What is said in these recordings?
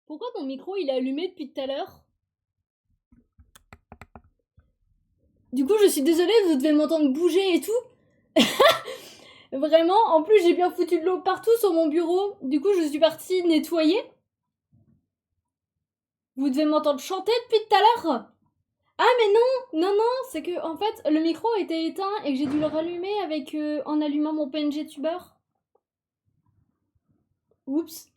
Pourquoi mon micro il est allumé depuis tout à l'heure? Du coup, je suis désolée, vous devez m'entendre bouger et tout. Vraiment, en plus, j'ai bien foutu de l'eau partout sur mon bureau. Du coup, je suis partie nettoyer. Vous devez m'entendre chanter depuis tout à l'heure. Ah, mais non, c'est que, en fait, le micro était éteint et que j'ai dû le rallumer avec, en allumant mon PNG tuber. Oups.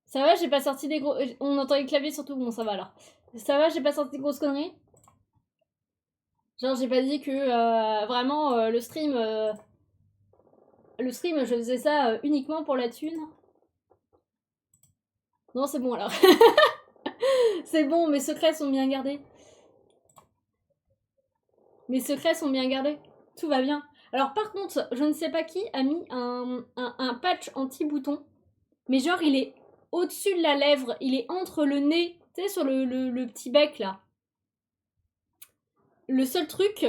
Ça va, j'ai pas sorti des gros... On entend les claviers surtout, bon, ça va alors. Ça va, j'ai pas sorti des grosses conneries. Genre, j'ai pas dit que, vraiment, le stream, je faisais ça uniquement pour la thune. Non, c'est bon alors. C'est bon, mes secrets sont bien gardés. Mes secrets sont bien gardés. Tout va bien. Alors par contre, je ne sais pas qui a mis un patch anti-bouton. Mais genre, il est au-dessus de la lèvre. Il est entre le nez. Tu sais, sur le petit bec là. Le seul truc,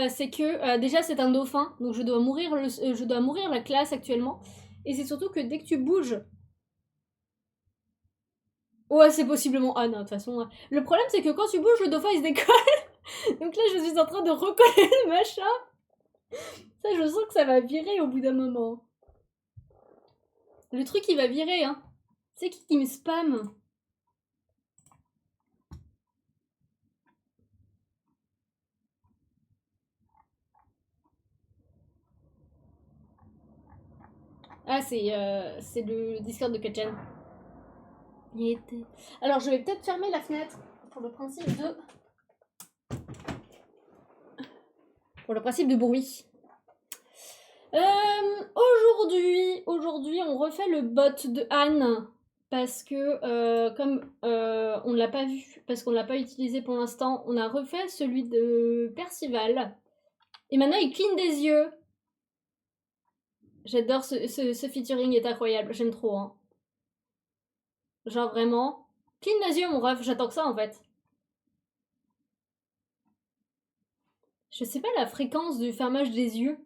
c'est que déjà c'est un dauphin. Donc je dois mourir la classe actuellement. Et c'est surtout que dès que tu bouges... Ouais, c'est possiblement... Ah non, de toute façon... Le problème, c'est que quand tu bouges, le dauphin, il se décolle. Donc là, je suis en train de recoller le machin. Ça, je sens que ça va virer au bout d'un moment. Le truc, il va virer, hein. C'est qui me spam? Ah, c'est le Discord de Kachan. Alors, je vais peut-être fermer la fenêtre pour le principe de... Pour le principe de bruit. Aujourd'hui, on refait le bot de Anne parce que comme on ne l'a pas vu, parce qu'on ne l'a pas utilisé pour l'instant, on a refait celui de Percival. Et maintenant, il cligne des yeux. J'adore ce featuring, est incroyable. J'aime trop. Hein. Genre vraiment. Cligne des yeux, mon ref. J'attends que ça en fait. Je sais pas la fréquence du fermage des yeux.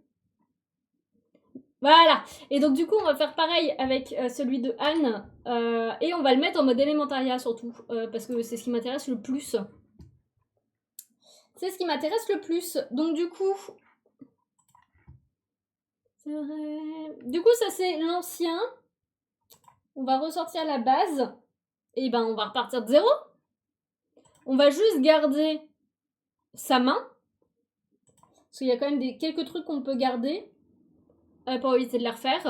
Voilà. Et donc du coup, on va faire pareil avec celui de Anne. Et on va le mettre en mode élémentaria surtout. Parce que c'est ce qui m'intéresse le plus. C'est ce qui m'intéresse le plus. Donc du coup... C'est vrai... Du coup, ça c'est l'ancien. On va ressortir la base. Et ben, on va repartir de zéro. On va juste garder sa main. Parce qu'il y a quand même quelques trucs qu'on peut garder. Pour éviter de la refaire.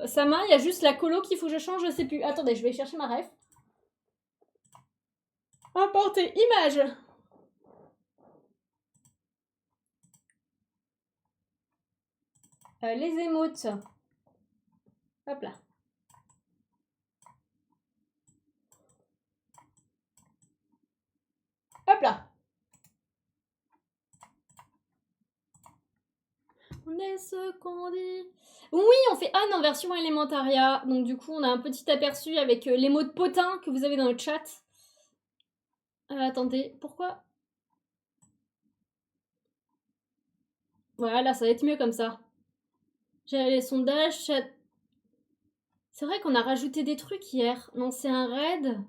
Sa main, il y a juste la colo qu'il faut que je change, je sais plus. Attendez, je vais chercher ma ref. Importer image. Les émotes. Hop là. Hop là. On est ce qu'on dit. Oui, on fait Anne en version Elementaria. Donc du coup, on a un petit aperçu avec les mots de potin que vous avez dans le chat. Attendez, pourquoi? Voilà, ça va être mieux comme ça. J'ai les sondages, chat. C'est vrai qu'on a rajouté des trucs hier. Lancer un raid.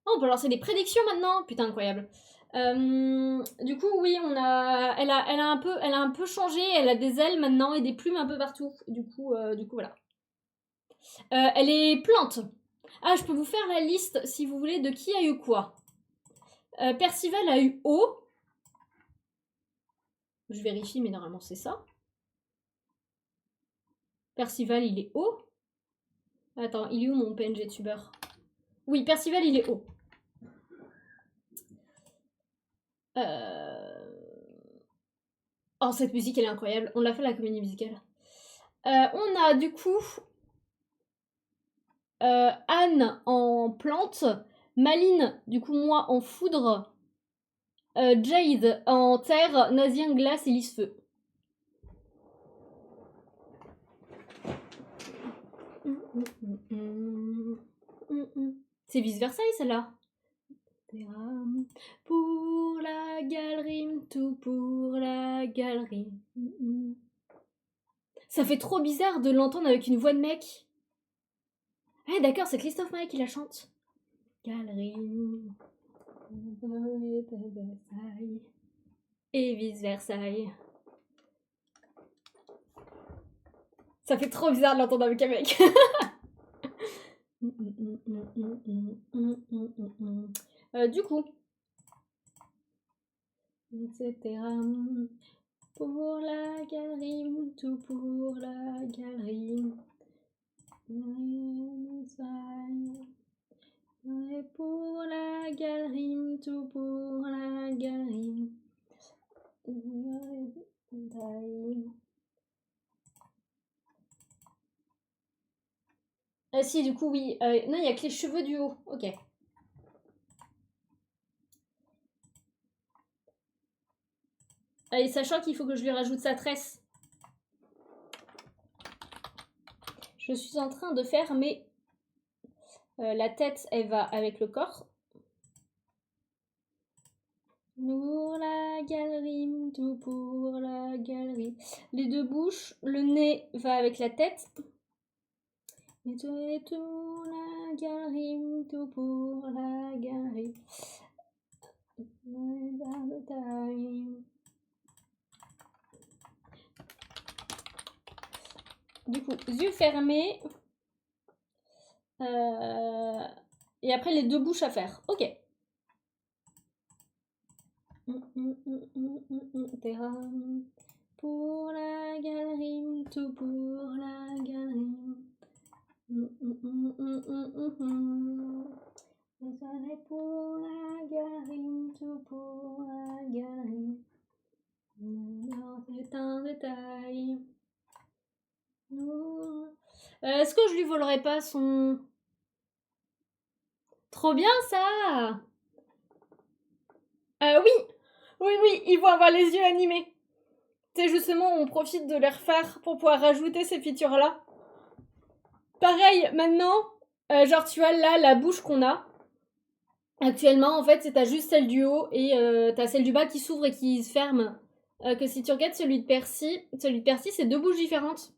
Oh, on peut lancer des prédictions maintenant. Putain, incroyable. Du coup, oui, elle a un peu changé. Elle a des ailes maintenant et des plumes un peu partout. Du coup, voilà. Elle est plante. Ah, je peux vous faire la liste, si vous voulez, de qui a eu quoi. Percival a eu eau. Je vérifie, mais normalement c'est ça. Percival, il est haut. Attends, il est où mon PNG tuber? Oui, Percival, il est haut. Oh, cette musique, elle est incroyable. On l'a fait la comédie musicale. On a du coup Anne en plante, Maline, du coup moi en foudre, Jade en terre, Nazien glace et Lisse-feu. C'est vice-versa celle-là. Pour la galerie, tout pour la galerie. Ça fait trop bizarre de l'entendre avec une voix de mec. Ah d'accord, c'est Christophe Maé qui la chante. Galerie. Et vice Versailles. Ça fait trop bizarre de l'entendre avec un mec. Du coup, etc. Pour la galerie, tout pour la galerie. Et pour la galerie, tout pour la galerie. Ah si, du coup, oui. Non, il n'y a que les cheveux du haut. Ok. Et sachant qu'il faut que je lui rajoute sa tresse. Je suis en train de faire mes... la tête, elle va avec le corps. Pour la galerie, tout pour la galerie. Les deux bouches, le nez va avec la tête. Et tout, la galerie, tout pour la galerie. Du coup, yeux fermés. Et après, les deux bouches à faire. Ok. Pour la galerie, tout pour la galerie. Pour la galerie, tout pour la galerie. C'est un détail. Est-ce que je lui volerai pas son... Trop bien ça. Oui. Oui, ils vont avoir les yeux animés. Tu sais, justement, on profite de les refaire pour pouvoir rajouter ces features-là. Pareil, maintenant, genre tu vois là, la bouche qu'on a. Actuellement, en fait, c'est t'as juste celle du haut et t'as celle du bas qui s'ouvre et qui se ferme. Que si tu regardes celui de Percy, c'est deux bouches différentes.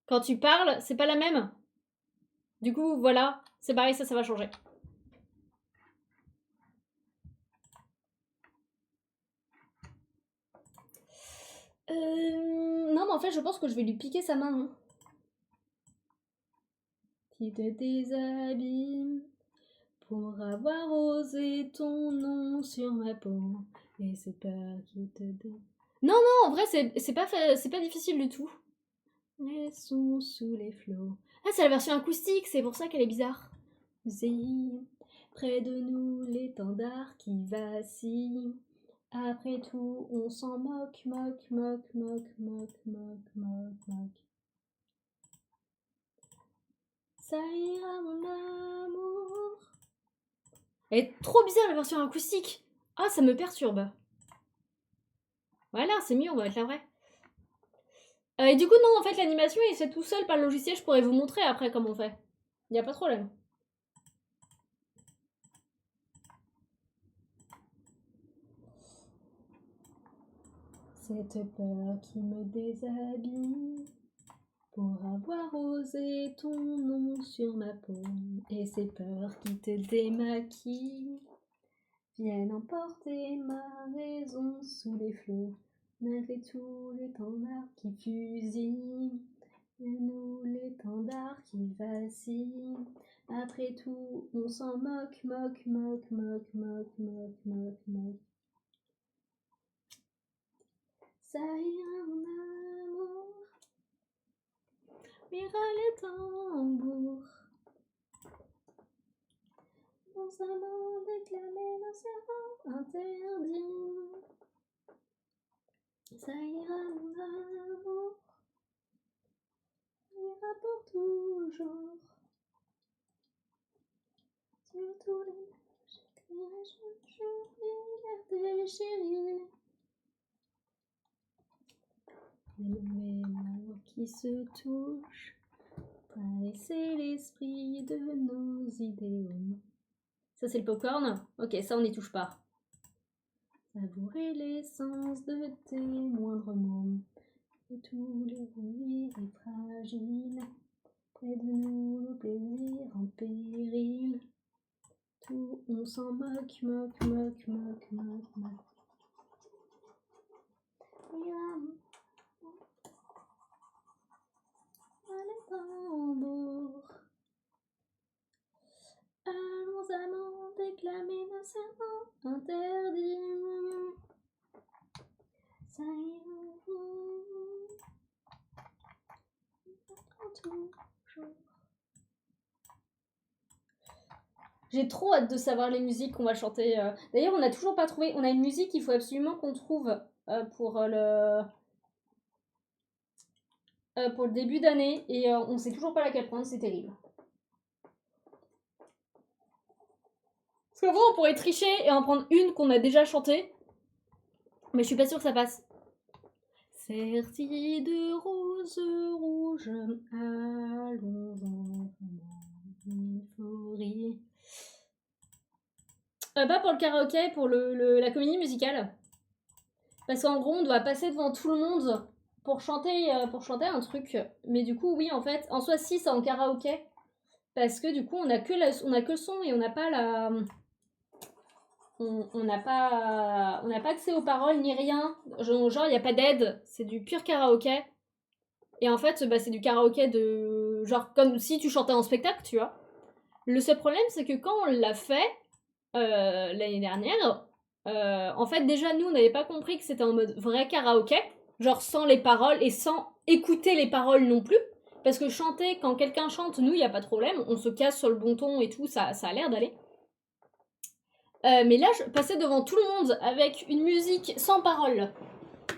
Quand tu parles, c'est pas la même. Du coup, voilà, c'est pareil, ça va changer. Non, mais en fait, je pense que je vais lui piquer sa main. Hein. Qui te déshabille pour avoir osé ton nom sur ma peau. Et c'est peur qui te dé... Non, en vrai, c'est pas difficile du tout. Les sons sous les flots. Ah, c'est la version acoustique, c'est pour ça qu'elle est bizarre. Près de nous, l'étendard qui vacille. Après tout, on s'en moque. Ça ira, mon amour. Elle est trop bizarre, la version acoustique. Ah, ça me perturbe. Voilà, c'est mieux, on va mettre la vraie. Et du coup, non, en fait, l'animation, il se fait tout seul par le logiciel. Je pourrais vous montrer après comment on fait. Y a pas de problème. Cette peur qui me déshabille pour avoir osé ton nom sur ma peau. Et ces peurs qui te démaquillent viennent emporter ma raison sous les flots. Malgré tout l'étendard qui fusille, et nous l'étendard qui vacille. Après tout, on s'en moque. Ça ira, mon amour, ira les tambours. Dans un monde éclamé l'océan interdit. Ça ira, mon amour, ira pour toujours. Sur tous les nuages, je liberté, chérie. Les mots qui se touchent, caresser l'esprit de nos idéaux. Ça, c'est le popcorn. Ok, ça, on n'y touche pas. Savourer l'essence de tes moindres mots. Et tous les bruits fragiles. Près de nous, le plaisir en péril. Tout, on s'en moque, moque, moque, moque, moque, moque. Les tambours. Allons amants déclamer nos serments interdits. Ça toujours. J'ai trop hâte de savoir les musiques qu'on va chanter. D'ailleurs, on n'a toujours pas trouvé. On a une musique qu'il faut absolument qu'on trouve pour le début d'année et on sait toujours pas laquelle prendre. C'est terrible. Parce qu'en vrai, on pourrait tricher et en prendre une qu'on a déjà chantée. Mais je suis pas sûre que ça passe. Sertie de roses rouges, allons en euphorie. Pas pour le karaoké, pour la comédie musicale. Parce qu'en gros, on doit passer devant tout le monde pour chanter un truc. Mais du coup, oui, en fait, en soi, si, c'est en karaoké. Parce que du coup, on a que le son et on n'a pas la... On n'a pas accès aux paroles ni rien. Genre, il n'y a pas d'aide. C'est du pur karaoké. Et en fait, bah, c'est du karaoké de... Genre, comme si tu chantais en spectacle, tu vois. Le seul problème, c'est que quand on l'a fait, l'année dernière, en fait, déjà, nous, on n'avait pas compris que c'était en mode vrai karaoké. Genre, sans les paroles et sans écouter les paroles non plus. Parce que chanter, quand quelqu'un chante, nous, il n'y a pas de problème. On se casse sur le bon ton et tout, ça a l'air d'aller. Mais là, je passais devant tout le monde avec une musique sans paroles.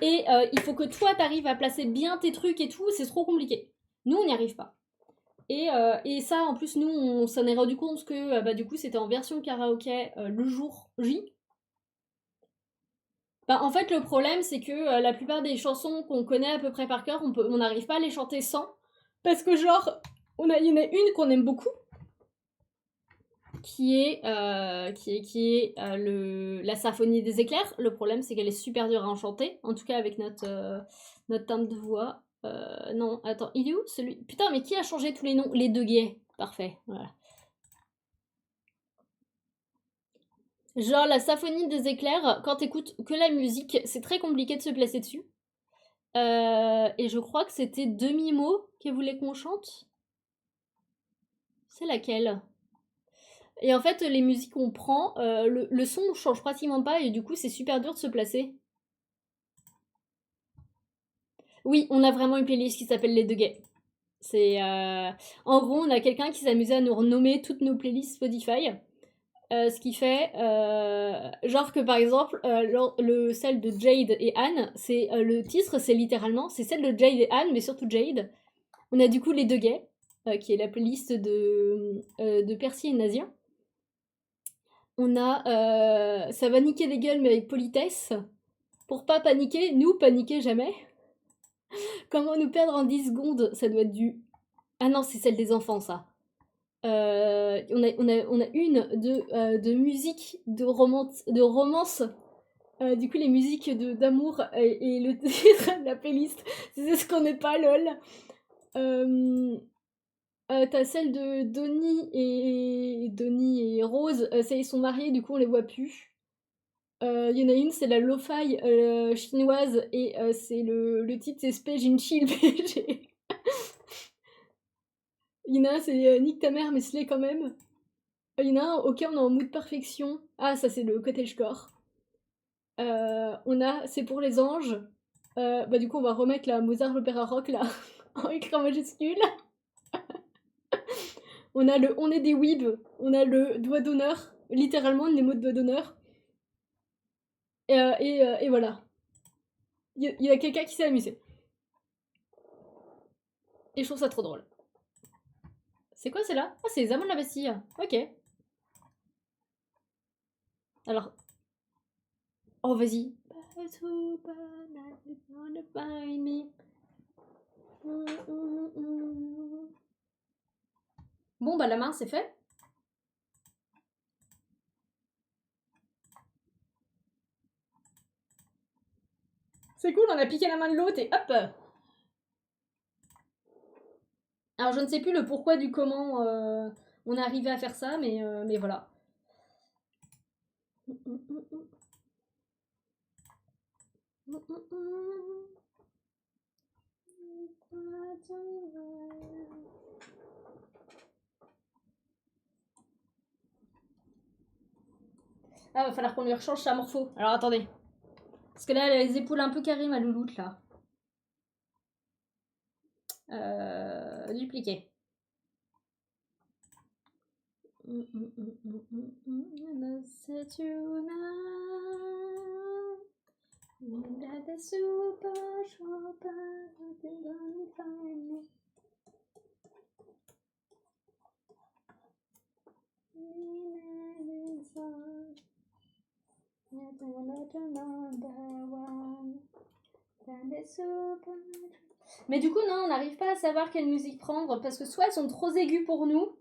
Et il faut que toi, t'arrives à placer bien tes trucs et tout, c'est trop compliqué. Nous, on n'y arrive pas. Et ça, en plus, nous, on s'en est rendu compte que bah, du coup, c'était en version karaoké le jour J. Bah, en fait, le problème, c'est que la plupart des chansons qu'on connaît à peu près par cœur, on n'arrive pas à les chanter sans. Parce que, genre, il y en a une qu'on aime beaucoup, qui est la symphonie des éclairs. Le problème, c'est qu'elle est super dure à en chanter, en tout cas avec notre timbre de voix. Non, attends, il est où celui... Putain, mais qui a changé tous les noms? Les deux gays. Parfait, voilà. Genre, la symphonie des éclairs, quand t'écoutes que la musique, c'est très compliqué de se placer dessus. Et je crois que c'était Demi-mot qu'elle voulait qu'on chante. C'est laquelle? Et en fait, les musiques qu'on prend, le son change pratiquement pas et du coup, c'est super dur de se placer. Oui, on a vraiment une playlist qui s'appelle Les Deux Gays. C'est en gros, on a quelqu'un qui s'amusait à nous renommer toutes nos playlists Spotify. Ce qui fait, genre que par exemple, celle de Jade et Anne, c'est le titre, c'est littéralement, c'est celle de Jade et Anne, mais surtout Jade. On a du coup Les Deux Gays, qui est la playlist de Percy et Nazien. On a Ça va niquer les gueules, mais avec politesse. Pour pas paniquer, nous paniquer jamais. Comment nous perdre en 10 secondes? Ça doit être du... Ah non, c'est celle des enfants, ça. On a une de musique, de romance. Du coup, les musiques d'amour et le titre de la playlist, c'est ce qu'on n'est pas, lol. T'as celle de Donnie et Rose, ça ils sont mariés, du coup on les voit plus. Il y en a une, c'est la lo-fi chinoise et c'est le titre c'est Spejin Chill PG. Il y en a un, c'est Nique ta mère, mais slay quand même. Il y en a un, ok, on est en mood perfection. Ah, ça c'est le cottagecore. On a C'est pour les anges. Bah, du coup, on va remettre la Mozart l'opéra rock là, en écran majuscule. On a le On est des weebs. On a le doigt d'honneur. Littéralement, les mots de doigt d'honneur. Et voilà. Il y a quelqu'un qui s'est amusé. Et je trouve ça trop drôle. C'est quoi, c'est là? Ah, c'est les amants de la Bastille. Ok. Alors. Oh, vas-y. Bon, bah, la main, c'est fait. C'est cool, on a piqué la main de l'autre et hop! Alors je ne sais plus le pourquoi du comment on est arrivé à faire ça, mais voilà. Ah, va falloir qu'on lui rechange sa morpho. Alors attendez. Parce que là, elle a les épaules un peu carrées, ma louloute, là. Dupliquer. Mais du coup, non, on n'arrive pas à savoir quelle musique prendre parce que soit elles sont trop aiguës pour nous,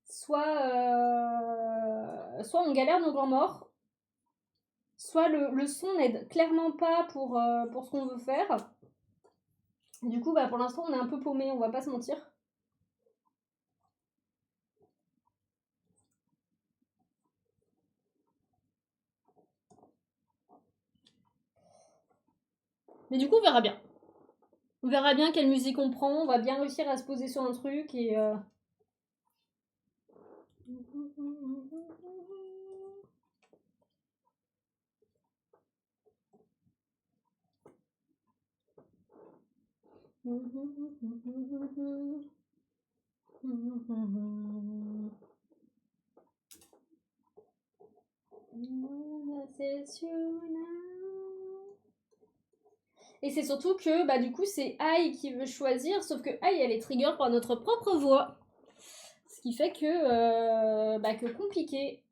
soit on galère nos grands morts, soit le son n'aide clairement pas pour ce qu'on veut faire. Du coup, bah, pour l'instant, on est un peu paumé, on va pas se mentir. Mais du coup, on verra bien. On verra bien quelle musique on prend, on va bien réussir à se poser sur un truc et... Et c'est surtout que bah du coup c'est Aïe qui veut choisir, sauf que Aïe elle est trigger par notre propre voix. Ce qui fait que compliqué.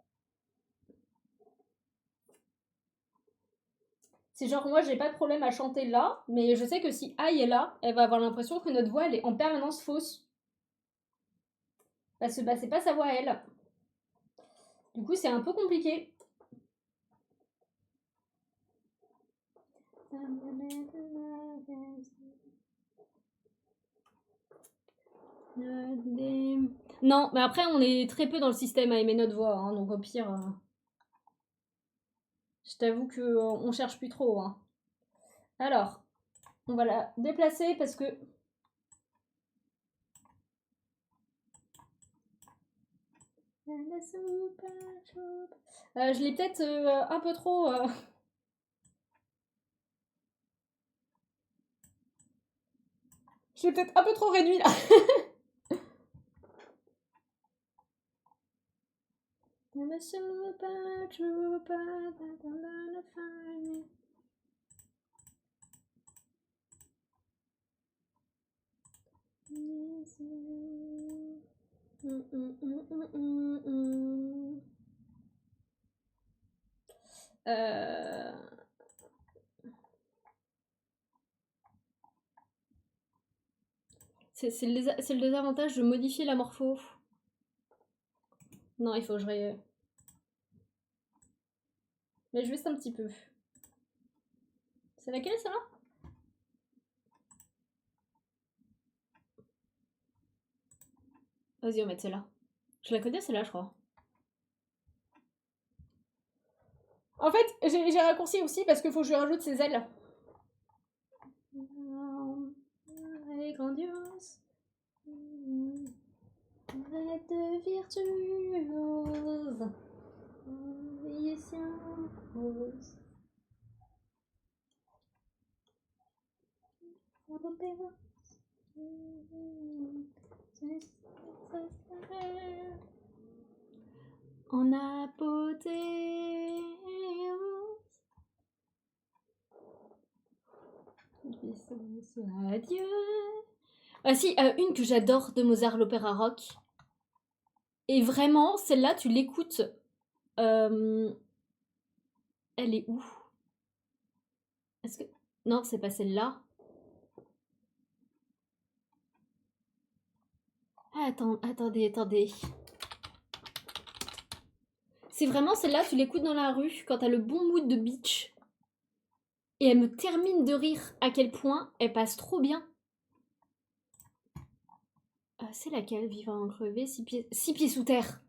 C'est genre moi j'ai pas de problème à chanter là, mais je sais que si Aïe est là, elle va avoir l'impression que notre voix elle est en permanence fausse. Parce que bah c'est pas sa voix à elle. Du coup c'est un peu compliqué. Non, mais après on est très peu dans le système à aimer notre voix, hein, donc au pire... Je t'avoue qu'on cherche plus trop. Hein. Alors, on va la déplacer parce que... je l'ai peut-être un peu trop... Je l'ai peut-être un peu trop réduit là. C'est le désavantage de modifier la morpho. Non, il faut que je... Mais juste un petit peu. C'est laquelle, ça là? Vas-y, on va mettre celle-là. Je la connais, celle-là, je crois. En fait, j'ai raccourci aussi parce qu'il faut que je lui rajoute ses ailes. Elle est grandiose. Arrête de virtuose. Musicien rose. En apothéose. Adieu. Ah si, une que j'adore de Mozart, l'opéra rock. Et vraiment, celle-là, tu l'écoutes. Elle est où? Est-ce que... Non, c'est pas celle-là. Ah, attendez. C'est vraiment celle-là, tu l'écoutes dans la rue quand t'as le bon mood de beach. Et elle me termine de rire à quel point elle passe trop bien. C'est laquelle, Vivre en crevé, 6 pieds sous terre.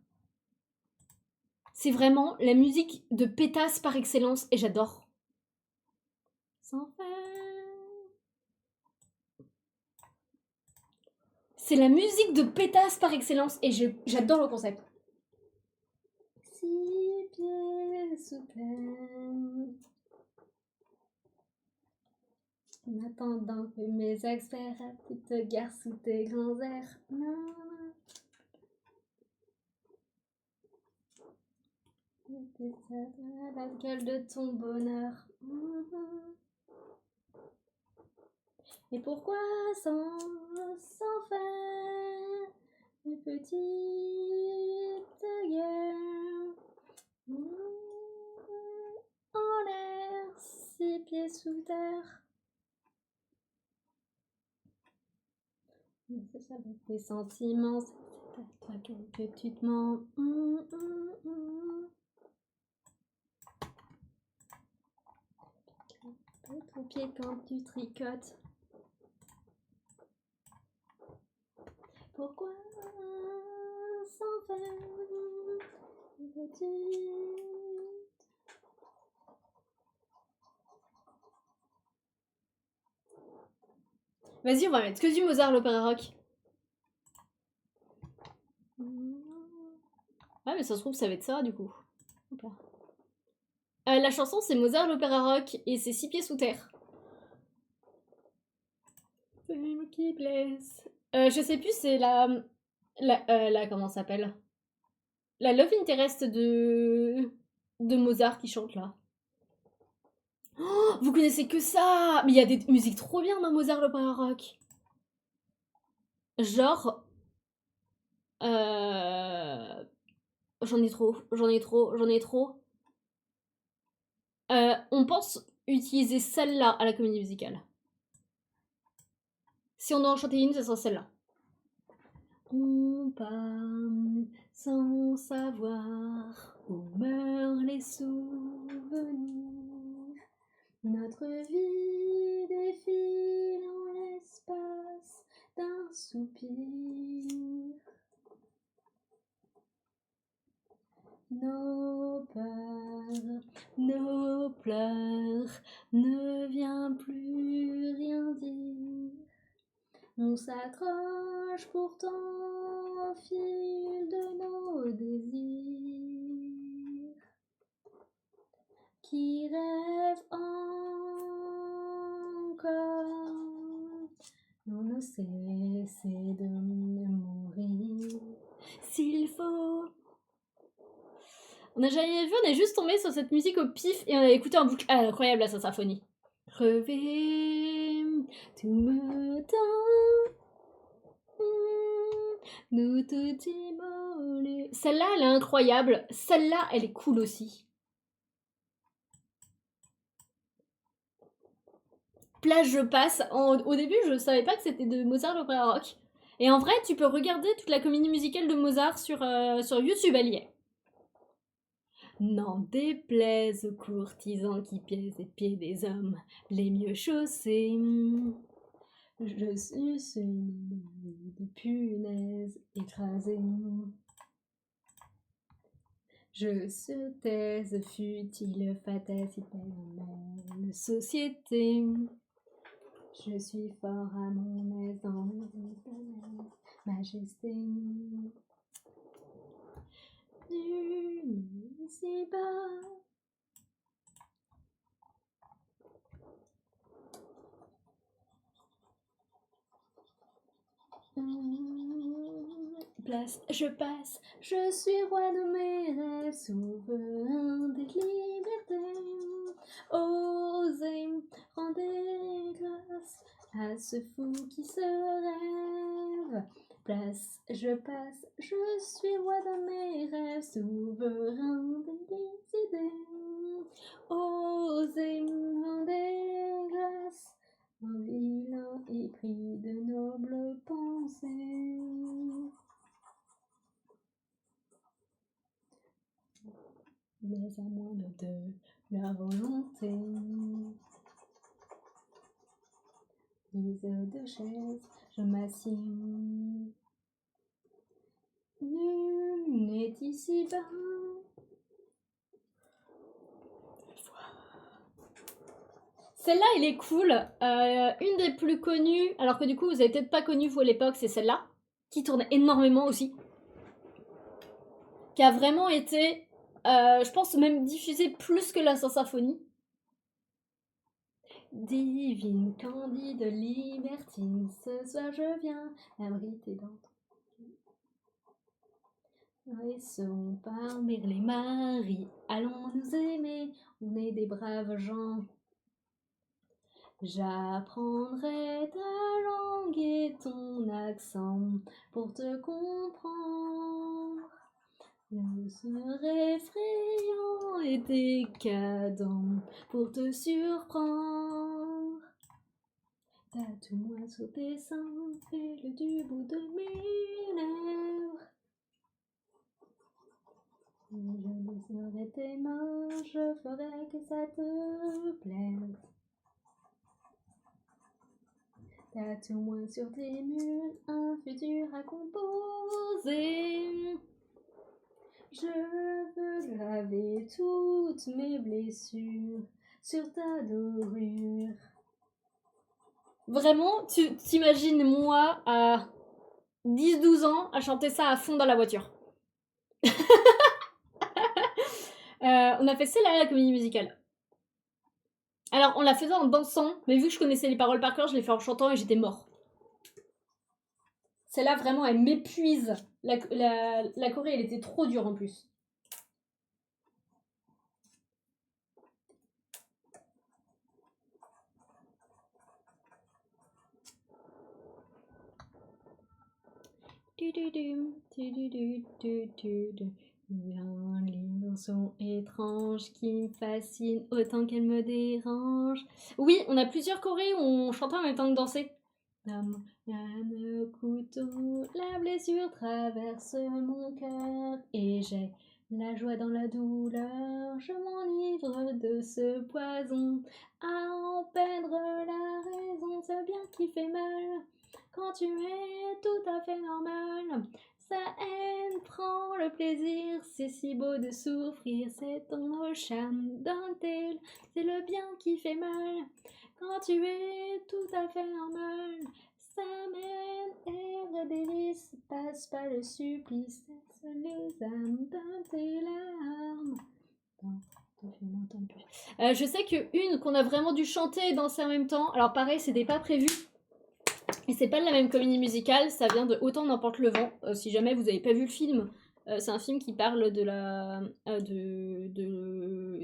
C'est vraiment la musique de pétasse par excellence et j'adore. Sans fin. C'est la musique de pétasse par excellence et j'adore le concept. 6 pieds sous terre. En attendant que mes experts te garent sous tes grands airs. Non. La gueule de ton bonheur. Et pourquoi sans faire une petite guerre en l'air, 6 pieds sous terre. C'est ça, tes sentiments, c'est à toi que tu te mens. Ton pied quand tu tricotes. Pourquoi sans faire une petite... Vas-y, on va mettre que du Mozart, l'opéra rock. Ah, mais ça se trouve, ça va être ça, du coup. La chanson, c'est Mozart, l'opéra rock, et c'est 6 pieds sous terre. C'est moi qui blesse. Je sais plus, c'est la comment ça s'appelle? La love interest de Mozart qui chante, là. Oh, vous connaissez que ça! Mais il y a des musiques trop bien dans Mozart, l'opéra rock. Genre... J'en ai trop. On pense utiliser celle-là à la comédie musicale. Si on doit en chanter une, ce sera celle-là. On parle sans savoir où meurent les souvenirs. Notre vie défile en l'espace d'un soupir. Nos peurs, nos pleurs, ne vient plus rien dire. On s'accroche pourtant au fil de nos désirs, qui rêvent encore. On ne cesse de mourir s'il faut. On n'a jamais vu, on est juste tombé sur cette musique au pif et on a écouté en boucle. Ah, incroyable, là, sa symphonie. Crever, tout me tend, nous tout immoler. Celle-là, elle est incroyable. Celle-là, elle est cool aussi. Plage, je passe. Au début, je savais pas que c'était de Mozart l'opéra rock. Et en vrai, tu peux regarder toute la comédie musicale de Mozart sur YouTube, elle y est. N'en déplaise aux courtisans qui pièzent les pieds des hommes les mieux chaussés. Je suis une de punaise écrasée. Je se taise, futile, fatale, société. Je suis fort à mon aise dans mes majesté. Ici-bas. Place, je passe, je suis roi de mes rêves, souverain des libertés. Osez, rendez grâce à ce fou qui se rêve. Place, je passe, je suis roi de mes rêves, souverain des idées. Osez, rendez grâce. Un vilain épris de nobles pensées. Mais à moins de la volonté. Mise de chaise, je m'assieds. Nul n'est ici-bas. Celle-là, elle est cool. Une des plus connues, alors que du coup, vous avez peut-être pas connu vous à l'époque, c'est celle-là, qui tourne énormément aussi. Qui a vraiment été, je pense, même diffusée plus que la symphonie. Divine, candide, libertine, ce soir je viens abriter dans laissons parmi les maris, allons nous aimer, on est des braves gens. J'apprendrai ta langue et ton accent pour te comprendre. Je serai effrayant et décadent pour te surprendre. Tatoue-moi sur tes seins, fais-le du bout de mes lèvres. Je laisserai tes mains, je ferai que ça te plaise. Tatoue-moi sur tes murs un futur à composer. Je veux graver toutes mes blessures sur ta dorure. Vraiment, tu t'imagines moi à 10-12 ans à chanter ça à fond dans la voiture. On a fait celle-là, la comédie musicale. Alors, on la faisait en dansant, mais vu que je connaissais les paroles par cœur, je l'ai fait en chantant et j'étais mort. Celle-là, vraiment, elle m'épuise. La choré, elle était trop dure en plus. Les sont étranges qui me fascinent autant qu'elles me dérangent. Oui, on a plusieurs chorés où on chantait en même temps que dansait. Le couteau, la blessure traverse mon cœur et j'ai la joie dans la douleur. Je m'enivre de ce poison à en perdre la raison. C'est bien qui fait mal quand tu es tout à fait normal. Sa haine prend le plaisir, c'est si beau de souffrir, c'est ton charme dentelle, c'est le bien qui fait mal. Quand tu es tout à fait normal, sa mène est vrai délice, passe pas le supplice, laisse les âmes dans tes larmes. Je sais qu'une qu'on a vraiment dû chanter et danser en même temps, alors pareil, c'était pas prévu. Et c'est pas de la même comédie musicale, ça vient de Autant n'emporte le vent. Si jamais vous avez pas vu le film, c'est un film qui parle de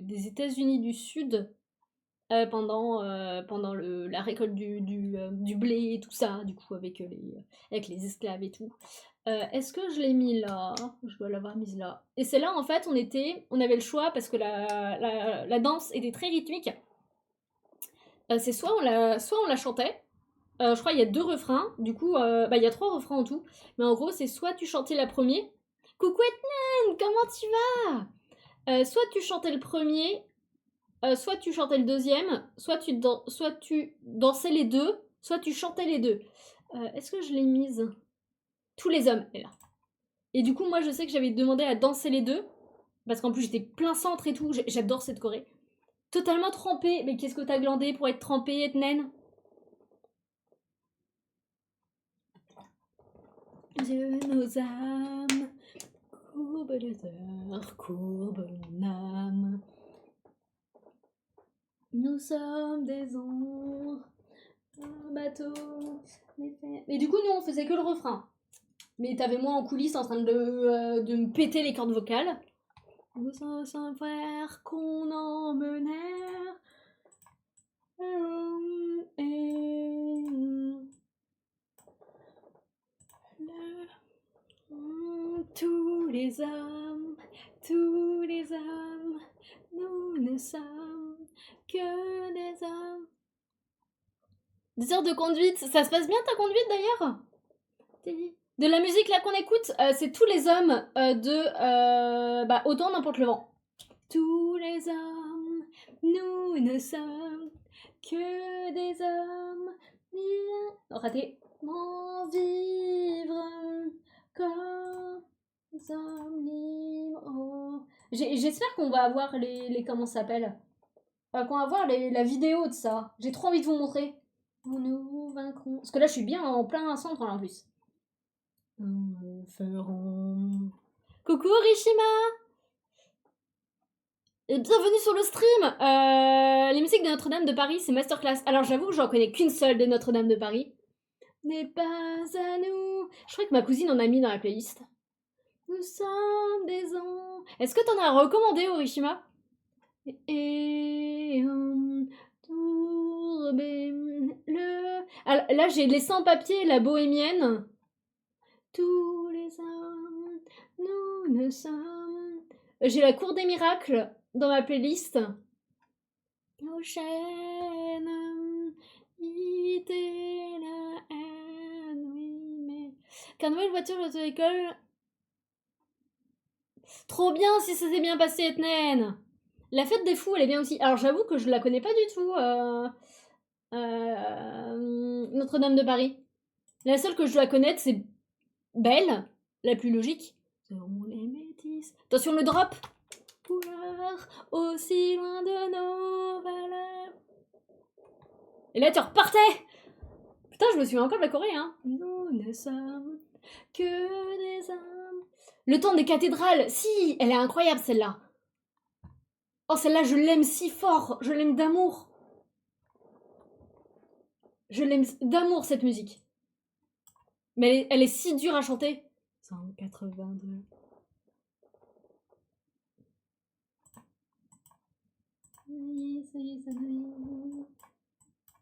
des États-Unis du Sud pendant la récolte du blé et tout ça, du coup avec les esclaves et tout. Est-ce que je l'ai mis là? Je dois l'avoir mise là. Et c'est là en fait on avait le choix parce que la danse était très rythmique. C'est soit on la chantait. Je crois qu'il y a 2 refrains, du coup, il y a 3 refrains en tout. Mais en gros, c'est soit tu chantais la première. Coucou Etnen, comment tu vas? Soit tu chantais le premier, soit tu chantais le deuxième, soit tu dansais les deux, soit tu chantais les deux. Est-ce que je l'ai mise? Tous les hommes, elle est là. Et du coup, moi, je sais que j'avais demandé à danser les deux, parce qu'en plus, j'étais plein centre et tout, j'adore cette choré. Totalement trempée, mais qu'est-ce que t'as glandé pour être trempée, Etnen? De nos âmes, courbe les heures, courbe mon âme. Nous sommes des ombres, un bateau. Mais du coup, nous, on faisait que le refrain. Mais t'avais moi en coulisses en train de me péter les cordes vocales. Nous sommes un frère qu'on emmenait. Tous les hommes, nous ne sommes que des hommes. Des heures de conduite, ça se passe bien ta conduite d'ailleurs? De la musique là qu'on écoute, c'est tous les hommes de Autant n'emporte le vent. Tous les hommes, nous ne sommes que des hommes. Raté. M'en vivre comme hommes libres. Oh. J'espère qu'on va avoir comment ça s'appelle qu'on va avoir la vidéo de ça. J'ai trop envie de vous montrer. Nous vaincrons. Parce que là, je suis bien en plein centre en plus. Nous ferons. Coucou Rishima! Et bienvenue sur le stream! Les musiques de Notre-Dame de Paris, c'est masterclass. Alors j'avoue que j'en connais qu'une seule de Notre-Dame de Paris. N'est pas à nous. Je crois que ma cousine en a mis dans la playlist. Nous sommes des ans. Est-ce que t'en as recommandé, Orishima? Et tourbé le. Alors, là, j'ai les sans-papiers, la bohémienne. Tous les hommes, nous ne sommes. J'ai la cour des miracles dans ma playlist. Nos chaînes, quitter la haine, oui, mais. Car nouvelle voiture, l'auto-école. Trop bien si ça s'est bien passé, Etnen! La fête des fous, elle est bien aussi. Alors j'avoue que je la connais pas du tout, Notre-Dame de Paris. La seule que je dois connaître, c'est Belle, la plus logique. Seront les métis. Attention le drop! Couleur, aussi loin de nos valeurs. Et là tu repartais! Putain, je me souviens encore de la Corée, hein. Nous ne sommes que des hommes. Le temps des cathédrales, si, elle est incroyable celle-là. Oh, celle-là, je l'aime si fort. Je l'aime d'amour. Je l'aime d'amour, cette musique. Mais elle est si dure à chanter. 182.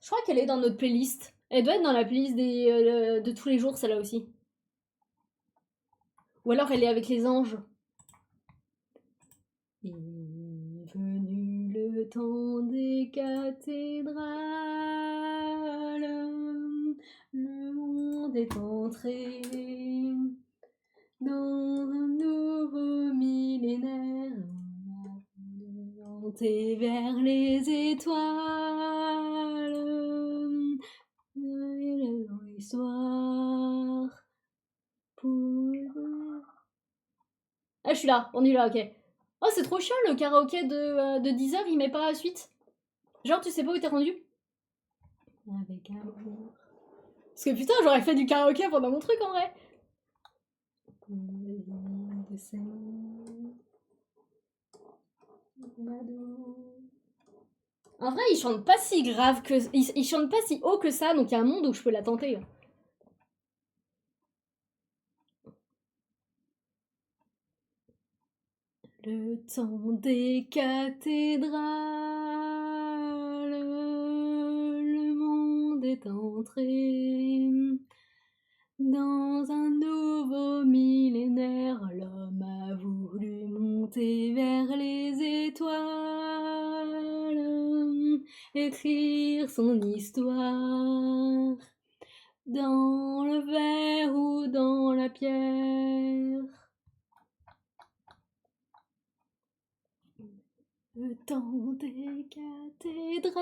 Je crois qu'elle est dans notre playlist. Elle doit être dans la playlist de tous les jours, celle-là aussi. Ou alors elle est avec les anges. Est venu le temps des cathédrales. Le monde est entré dans un nouveau millénaire. Monter vers les étoiles. Dans l'histoire. Ah, je suis là, on est là, ok. Oh, c'est trop chiant le karaoké de 10 heures, il met pas la suite. Genre, tu sais pas où t'es rendu? Avec amour. Parce que putain, j'aurais fait du karaoké pendant mon truc en vrai. En vrai, il chante pas si grave que. Il chante pas si haut que ça, donc il y a un monde où je peux la tenter. Le temps des cathédrales, le monde est entré dans un nouveau millénaire. L'homme a voulu monter vers les étoiles, écrire son histoire dans le verre ou dans la pierre. Le temps des cathédrales,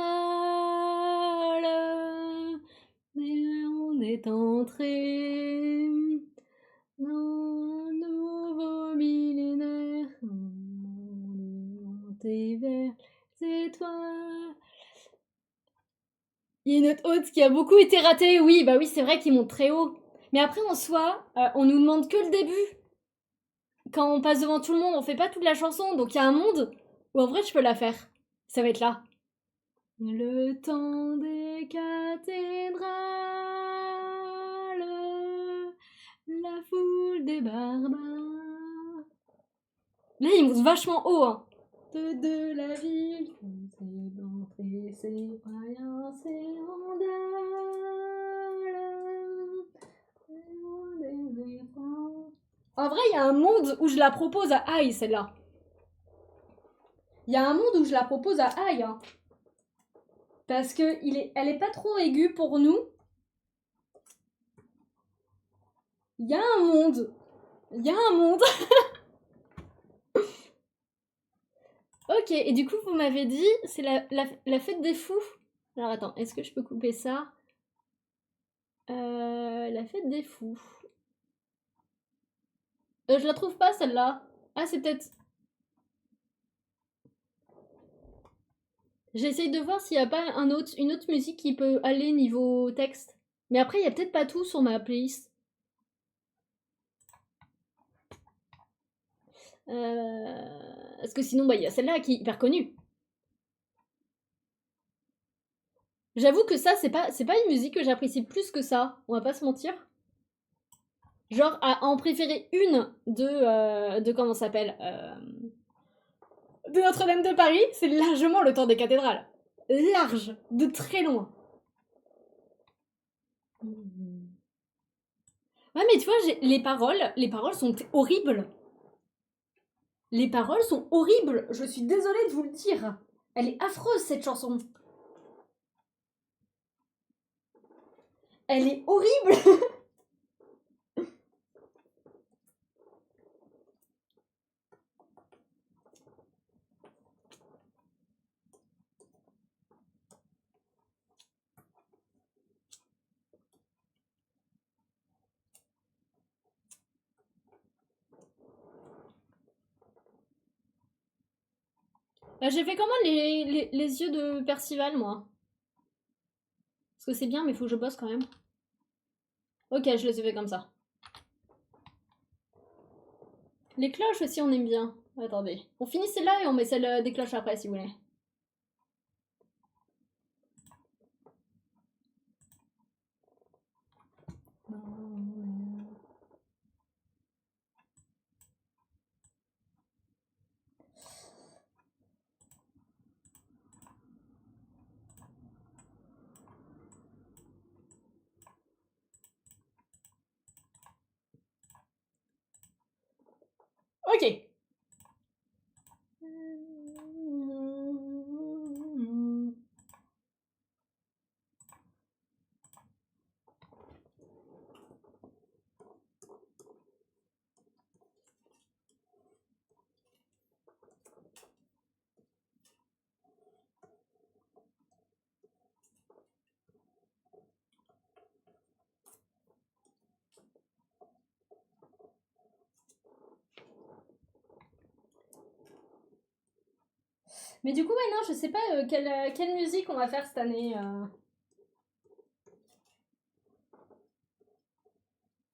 et on est entré dans un nouveau millénaire. On est monté vers les étoiles. Il y a une autre haute qui a beaucoup été ratée. Oui, bah oui, c'est vrai qu'ils montent très haut. Mais après, en soi, on nous demande que le début. Quand on passe devant tout le monde, on fait pas toute la chanson. Donc il y a un monde où en vrai, je peux la faire. Ça va être là. Le temps des cathédrales, la foule des barbares. Là, il monte vachement haut, hein. De la ville, c'est d'entrer ses croyances et en vrai, il y a un monde où je la propose à Aïe, celle-là. Il y a un monde où je la propose à Aïe, hein. Parce que elle est pas trop aiguë pour nous. Il y a un monde. Il y a un monde. Ok, et du coup, vous m'avez dit, c'est la fête des fous. Alors attends, est-ce que je peux couper ça? La fête des fous. Je la trouve pas celle-là. Ah, c'est peut-être... J'essaye de voir s'il n'y a pas une autre musique qui peut aller niveau texte. Mais après, il n'y a peut-être pas tout sur ma playlist. Parce que sinon, bah, il y a celle-là qui est hyper connue. J'avoue que ça, c'est pas une musique que j'apprécie plus que ça. On va pas se mentir. Genre, à en préférer une de comment ça s'appelle de Notre-Dame de Paris, c'est largement le temps des cathédrales. Large, de très loin. Ouais, mais tu vois, les paroles sont horribles. Les paroles sont horribles. Je suis désolée de vous le dire. Elle est affreuse, cette chanson. Elle est horrible. Bah, j'ai fait comment les yeux de Percival, moi. Parce que c'est bien, mais faut que je bosse quand même. Ok, je les ai fait comme ça. Les cloches aussi, on aime bien. Attendez. On finit celle-là et on met celle des cloches après, si vous voulez. Ok. Mais du coup, ouais, non, je sais pas quelle musique on va faire cette année.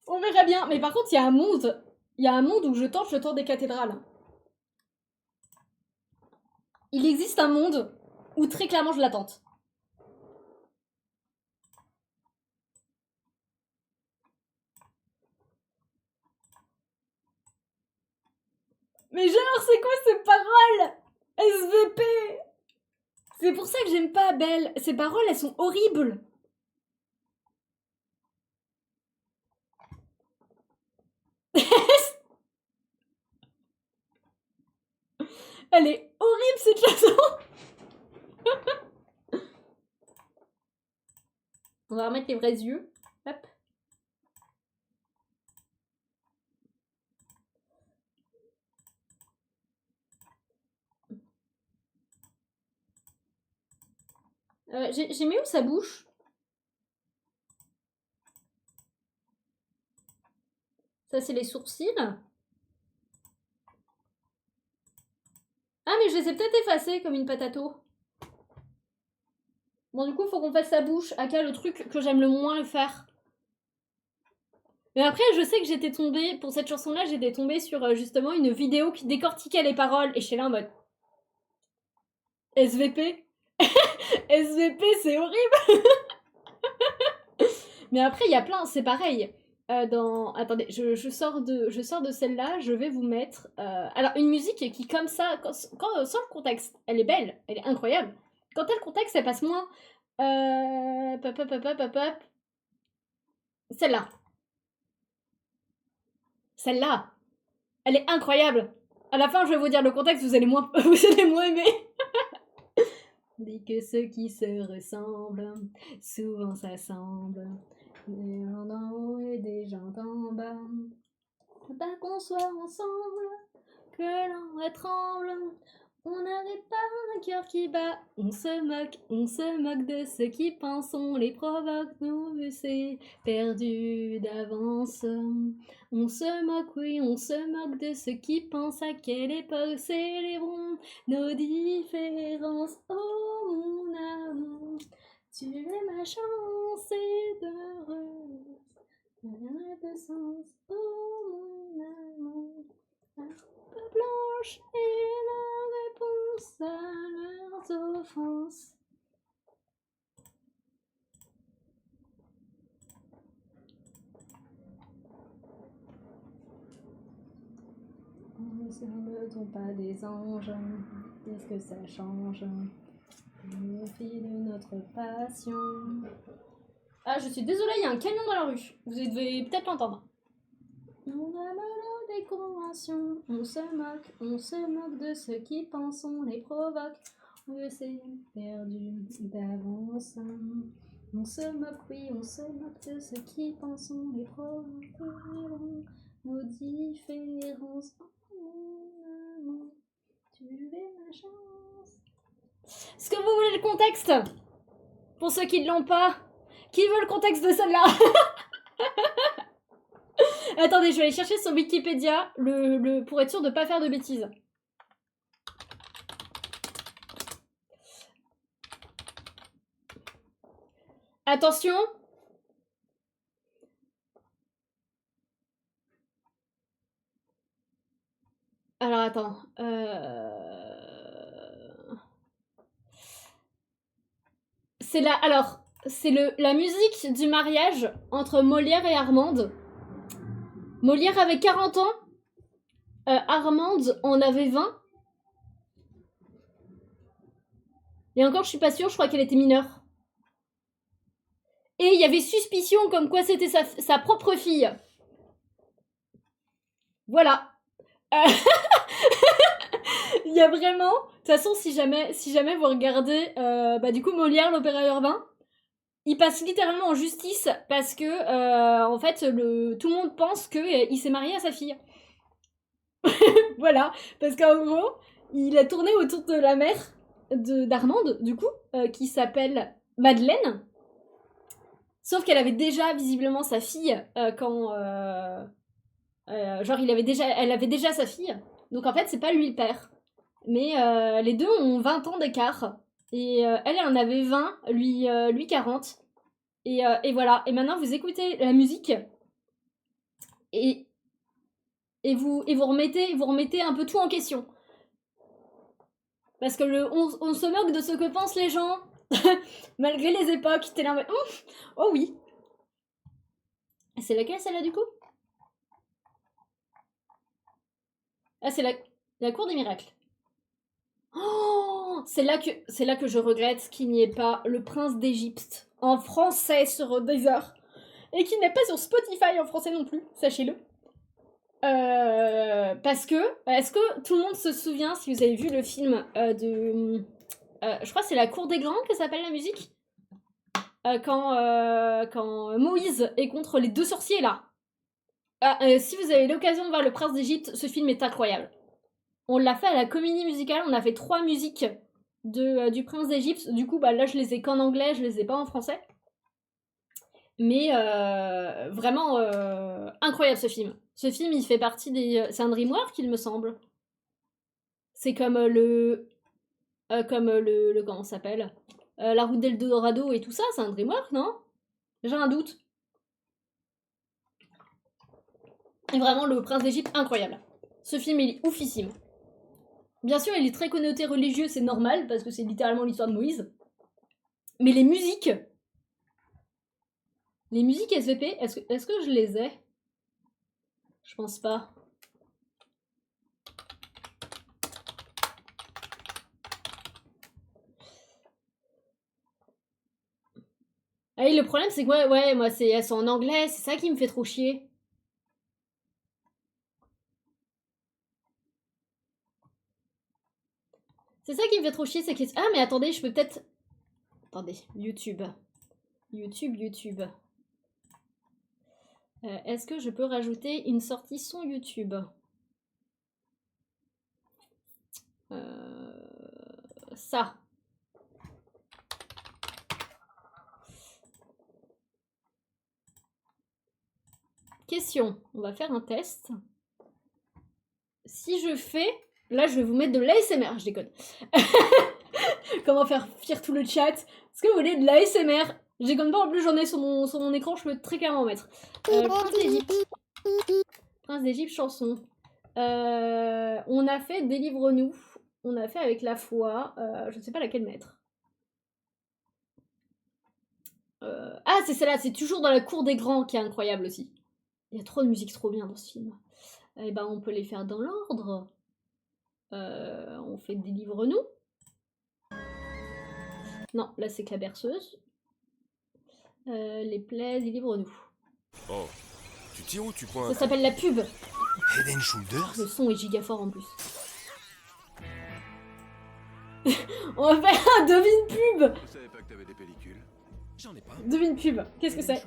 On verra bien. Mais par contre, il y a un monde. Il y a un monde où je tente le tour des cathédrales. Il existe un monde où très clairement je la tente. Mais genre, c'est quoi ces paroles SVP. C'est pour ça que j'aime pas Belle. Ces paroles, elles sont horribles. Elle est horrible cette chanson. On va remettre les vrais yeux. Hop. J'ai mis où sa bouche? Ça, c'est les sourcils. Ah, mais je les ai peut-être effacés comme une patato. Bon, du coup, faut qu'on fasse sa bouche. Aka, le truc que j'aime le moins le faire. Mais après, je sais que j'étais tombée, pour cette chanson-là, j'étais tombée sur justement une vidéo qui décortiquait les paroles. Et je suis là en mode. SVP SVP, c'est horrible. Mais après, il y a plein, c'est pareil. Attendez, je sors de celle-là, je vais vous mettre... Alors, une musique qui, comme ça, sans le contexte, elle est belle, elle est incroyable. Quand elle le contexte, elle passe moins. Pop, pop, pop, pop, pop. Celle-là. Celle-là. Elle est incroyable. À la fin, je vais vous dire le contexte, vous allez moins, vous allez moins aimer. Dit que ceux qui se ressemblent, souvent s'assemblent. Des gens d'en haut et des gens d'en bas. Pas qu'on soit ensemble, que l'un tremble. On n'arrête pas un cœur qui bat, on se moque de ceux qui pensent, on les provoque, nous c'est perdu d'avance. On se moque, oui, on se moque de ceux qui pensent à quelle époque célébrons nos différences. Oh mon amour, tu es ma chance et d'heureuse, rien n'a de sens. Oh mon amour, la robe blanche est la réponse à leurs offenses. Ne sont pas des anges, qu'est-ce que ça change? Le fil de notre passion. Ah, je suis désolée, il y a un camion dans la rue. Vous devez peut-être l'entendre. On a nos décorations, on se moque de ceux qui pensent, on les provoque. On s'est perdu d'avance. On se moque, oui, on se moque de ceux qui pensent, on les provoque. Nos différences. Tu es ma chance. Est-ce que vous voulez le contexte? Pour ceux qui ne l'ont pas, qui veut le contexte de celle-là? Attendez, je vais aller chercher sur Wikipédia pour être sûr de ne pas faire de bêtises. Attention. Alors attends. C'est la musique du mariage entre Molière et Armande. Molière avait 40 ans. Armande en avait 20. Et encore, je suis pas sûre, je crois qu'elle était mineure. Et il y avait suspicion comme quoi c'était sa propre fille. Voilà. Il y a vraiment... De toute façon, si jamais vous regardez, du coup, Molière, l'opéra urbain, il passe littéralement en justice parce que, en fait, tout le monde pense qu'il s'est marié à sa fille. Voilà, parce qu'en gros, il a tourné autour de la mère d'Armande, du coup, qui s'appelle Madeleine. Sauf qu'elle avait déjà visiblement sa fille quand... genre, elle avait déjà sa fille. Donc en fait, c'est pas lui le père. Mais les deux ont 20 ans d'écart. Et elle en avait 20, lui 40. Et voilà. Et maintenant, vous écoutez la musique. Et vous remettez un peu tout en question. Parce que on se moque de ce que pensent les gens. Malgré les époques. T'es là en mode, oh oui. C'est laquelle celle-là du coup? Ah, c'est la cour des miracles. Oh, c'est là que je regrette qu'il n'y ait pas le prince d'Égypte en français sur Deezer. Et qu'il n'est pas sur Spotify en français non plus, sachez-le. Parce que, est-ce que tout le monde se souvient, si vous avez vu le film je crois que c'est La Cour des Grands que s'appelle la musique, quand Moïse est contre les deux sorciers là. Si vous avez l'occasion de voir Le Prince d'Égypte, ce film est incroyable. On l'a fait à la comédie musicale, on a fait 3 musiques du Prince d'Égypte. Du coup, là je les ai qu'en anglais, je les ai pas en français. Mais vraiment incroyable ce film. Ce film, il fait partie des... C'est un DreamWorks, il me semble. C'est comme comment ça s'appelle, La Route d'Eldorado et tout ça, c'est un DreamWorks, non? J'ai un doute. Et vraiment, Le Prince d'Égypte, incroyable. Ce film, il est oufissime. Bien sûr, il est très connoté religieux, c'est normal, parce que c'est littéralement l'histoire de Moïse. Mais les musiques SVP, est-ce que je les ai? Je pense pas. Ah oui, le problème, c'est que ouais, moi, elles sont en anglais, c'est ça qui me fait trop chier. C'est ça qui me fait trop chier, c'est que... Ah, mais attendez, je peux peut-être... Attendez, YouTube. Est-ce que je peux rajouter une sortie son YouTube? ça. Question, on va faire un test. Si je fais... Là, je vais vous mettre de l'ASMR, je déconne. Comment faire fuir tout le chat? Est-ce que vous voulez de l'ASMR? Je déconne pas, en plus j'en ai sur mon écran, je peux très clairement en mettre. Prince d'Égypte. Prince d'Égypte, chanson. On a fait Délivre-nous. On a fait avec la foi. Je ne sais pas laquelle mettre. Ah, c'est celle-là, c'est toujours dans la cour des grands qui est incroyable aussi. Il y a trop de musique trop bien dans ce film. Eh ben, on peut les faire dans l'ordre. On fait Délivre-nous. Non, là c'est que la berceuse. Les plaies, Délivre-nous. Oh, tu tires ou tu pointes? Ça s'appelle la pub. Head and Shoulders? Le son est giga fort en plus. On va faire un devine pub. Je savais pas que t'avais des pellicules. J'en ai pas. Devine pub. Qu'est-ce que c'est? Ça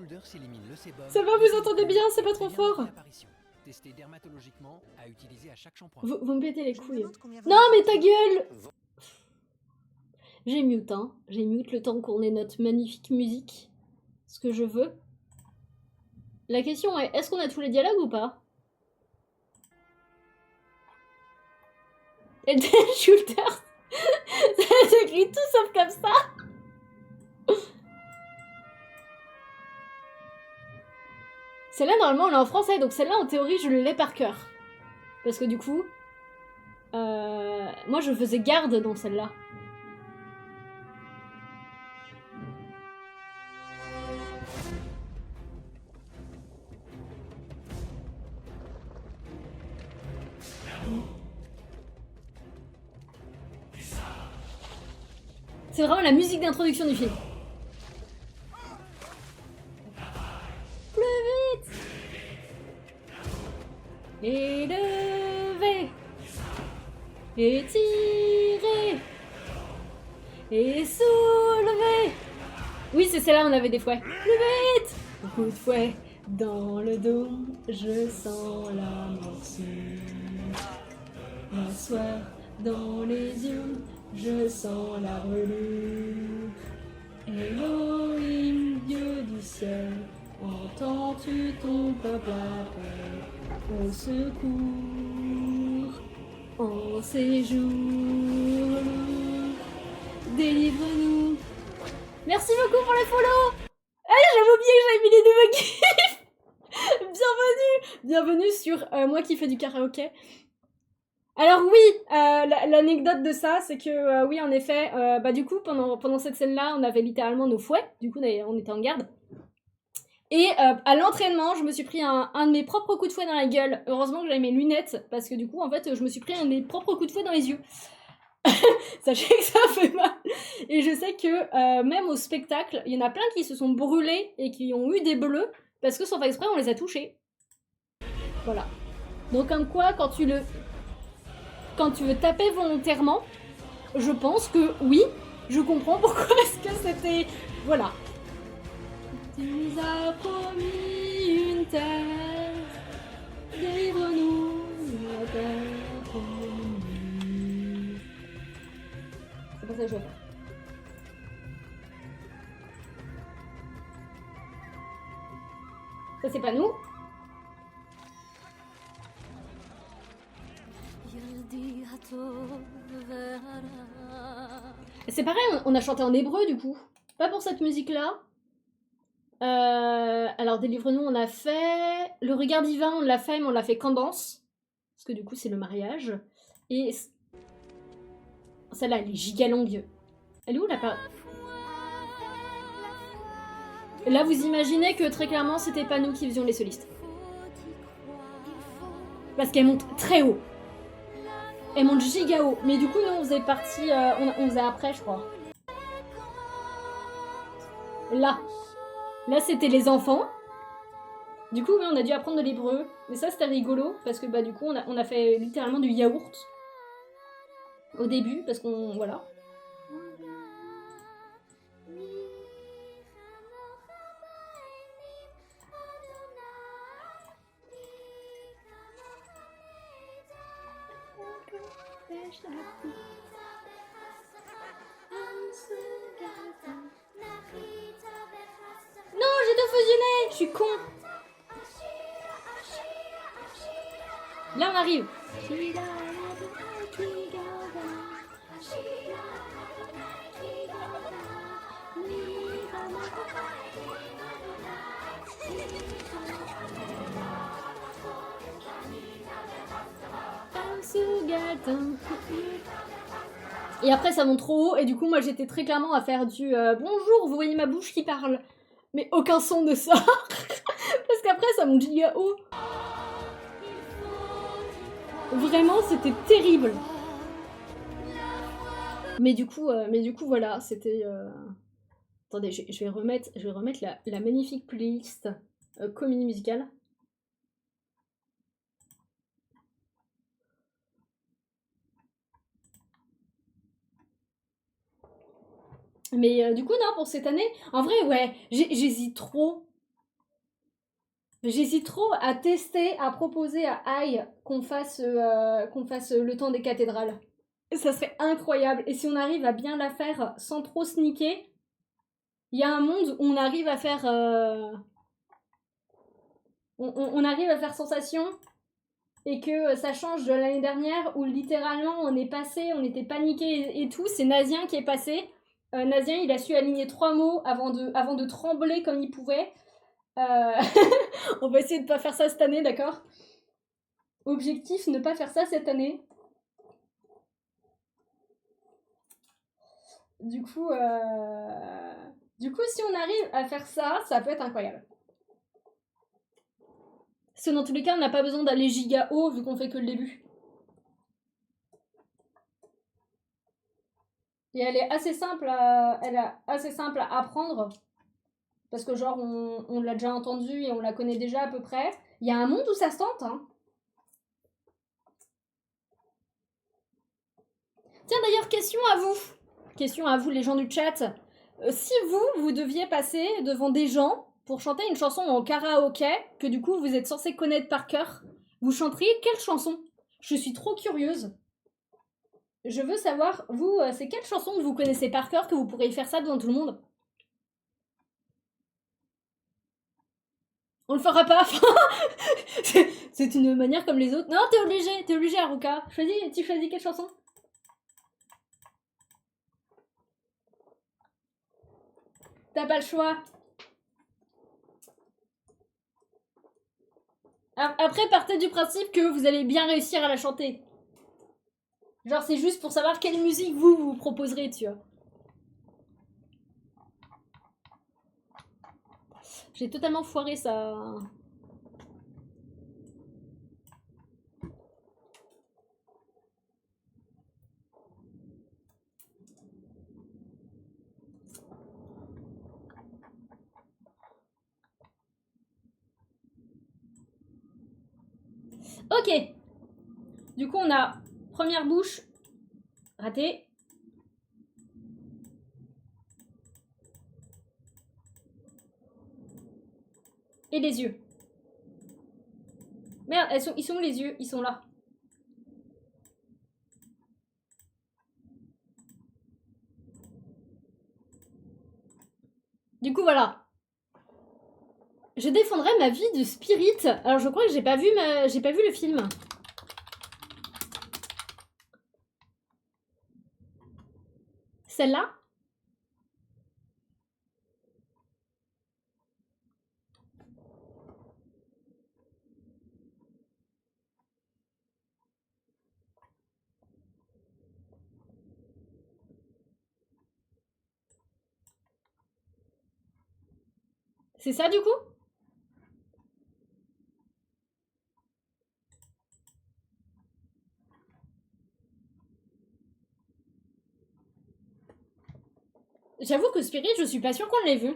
Ça va, vous entendez bien? C'est pas trop fort. Testé dermatologiquement, à utiliser à chaque shampoing. Vous me pétez les couilles. Non mais ta gueule! J'ai mute, hein. J'ai mute le temps qu'on ait notre magnifique musique. Ce que je veux. La question est, est-ce qu'on a tous les dialogues ou pas? Et Shooter, ça s'écrit tout sauf comme ça. Celle-là, normalement, elle est en français, donc celle-là, en théorie, je l'ai par cœur. Parce que du coup, moi, je faisais garde dans celle-là. C'est vraiment la musique d'introduction du film. Plus vite! Élever! Étirer! Et soulever! Oui, c'est celle-là, on avait des fouets. Plus vite! Coup de fouet dans le dos, je sens la morsure. M'asseoir dans les yeux, je sens la brûlure. Elohim, Dieu du ciel, entends-tu ton peuple appeler au secours, en séjour? Délivre-nous. Merci beaucoup pour les follow. Ah, j'avais oublié que j'avais mis les nouveaux gifs. Bienvenue sur moi qui fais du karaoké. Alors oui, l'anecdote de ça, c'est que oui, en effet, du coup, pendant cette scène-là, on avait littéralement nos fouets. Du coup, on était en garde. Et à l'entraînement, je me suis pris un de mes propres coups de fouet dans la gueule. Heureusement que j'avais mes lunettes, parce que du coup, en fait, je me suis pris un de mes propres coups de fouet dans les yeux. Sachez que ça fait mal. Et je sais que même au spectacle, il y en a plein qui se sont brûlés et qui ont eu des bleus, parce que sans faire exprès, on les a touchés. Voilà. Donc comme quoi, quand tu veux taper volontairement, je pense que oui, je comprends pourquoi est-ce que c'était... Voilà. Tu nous as promis une terre, délivre-nous la terre promise. C'est pas ça que je veux faire. Ça c'est pas nous. C'est pareil, on a chanté en hébreu du coup. Pas pour cette musique-là. Alors, Délivre-nous, on a fait. Le regard divin, on l'a fait, mais on l'a fait qu'en danse. Parce que du coup, c'est le mariage. Et. Celle-là, elle est giga longue. Elle est où la part? Là, vous imaginez que très clairement, c'était pas nous qui faisions les solistes. Parce qu'elle monte très haut. Elle monte giga haut. Mais du coup, nous, on faisait partie. On faisait après, je crois. Là. Là, c'était les enfants. Du coup, oui, on a dû apprendre de l'hébreu. Mais ça, c'était rigolo. Parce que, du coup, on a fait littéralement du yaourt. Au début. Parce qu'on... Voilà. fusionné. Je suis con. Là, on arrive. Et après ça monte trop haut et du coup moi j'étais très clairement à faire du bonjour, vous voyez ma bouche qui parle, mais aucun son ne sort parce qu'après ça monte giga haut. Vraiment c'était terrible. Mais du coup voilà, c'était attendez, je vais remettre la magnifique playlist comédie musicale. Mais du coup, non, pour cette année, en vrai, ouais, j'hésite trop. J'hésite trop à tester, à proposer à Aïe qu'on fasse le temps des cathédrales. Ça serait incroyable. Et si on arrive à bien la faire sans trop sneaker, il y a un monde où on arrive à faire... on arrive à faire sensation et que ça change de l'année dernière où littéralement on est passé, on était paniqué et tout. C'est Nazien qui est passé. Nazien, il a su aligner 3 mots avant de trembler comme il pouvait. On va essayer de pas faire ça cette année, d'accord? Objectif, ne pas faire ça cette année. Du coup, si on arrive à faire ça, ça peut être incroyable. Parce que dans tous les cas, on n'a pas besoin d'aller giga haut vu qu'on fait que le début. Et elle est assez simple à apprendre. Parce que genre, on l'a déjà entendu et on la connaît déjà à peu près. Il y a un monde où ça se tente, hein. Tiens, d'ailleurs, question à vous, les gens du chat. Si vous deviez passer devant des gens pour chanter une chanson en karaoké, que du coup vous êtes censé connaître par cœur, vous chanteriez quelle chanson? Je suis trop curieuse. Je veux savoir, vous, c'est quelle chanson que vous connaissez par cœur que vous pourriez faire ça devant tout le monde? On le fera pas. C'est une manière comme les autres. Non, t'es obligé, Haruka. Tu choisis quelle chanson? T'as pas le choix. Après, partez du principe que vous allez bien réussir à la chanter. Genre, c'est juste pour savoir quelle musique vous proposerez, tu vois. J'ai totalement foiré ça. Ok. Du coup, on a première bouche ratée. Et les yeux. Merde, ils sont où les yeux? Ils sont là. Du coup, voilà. Je défendrai ma vie de Spirit. Alors, je crois que j'ai pas vu le film. Celle-là? C'est ça, du coup? J'avoue que Spirit, je suis pas sûre qu'on l'ait vu.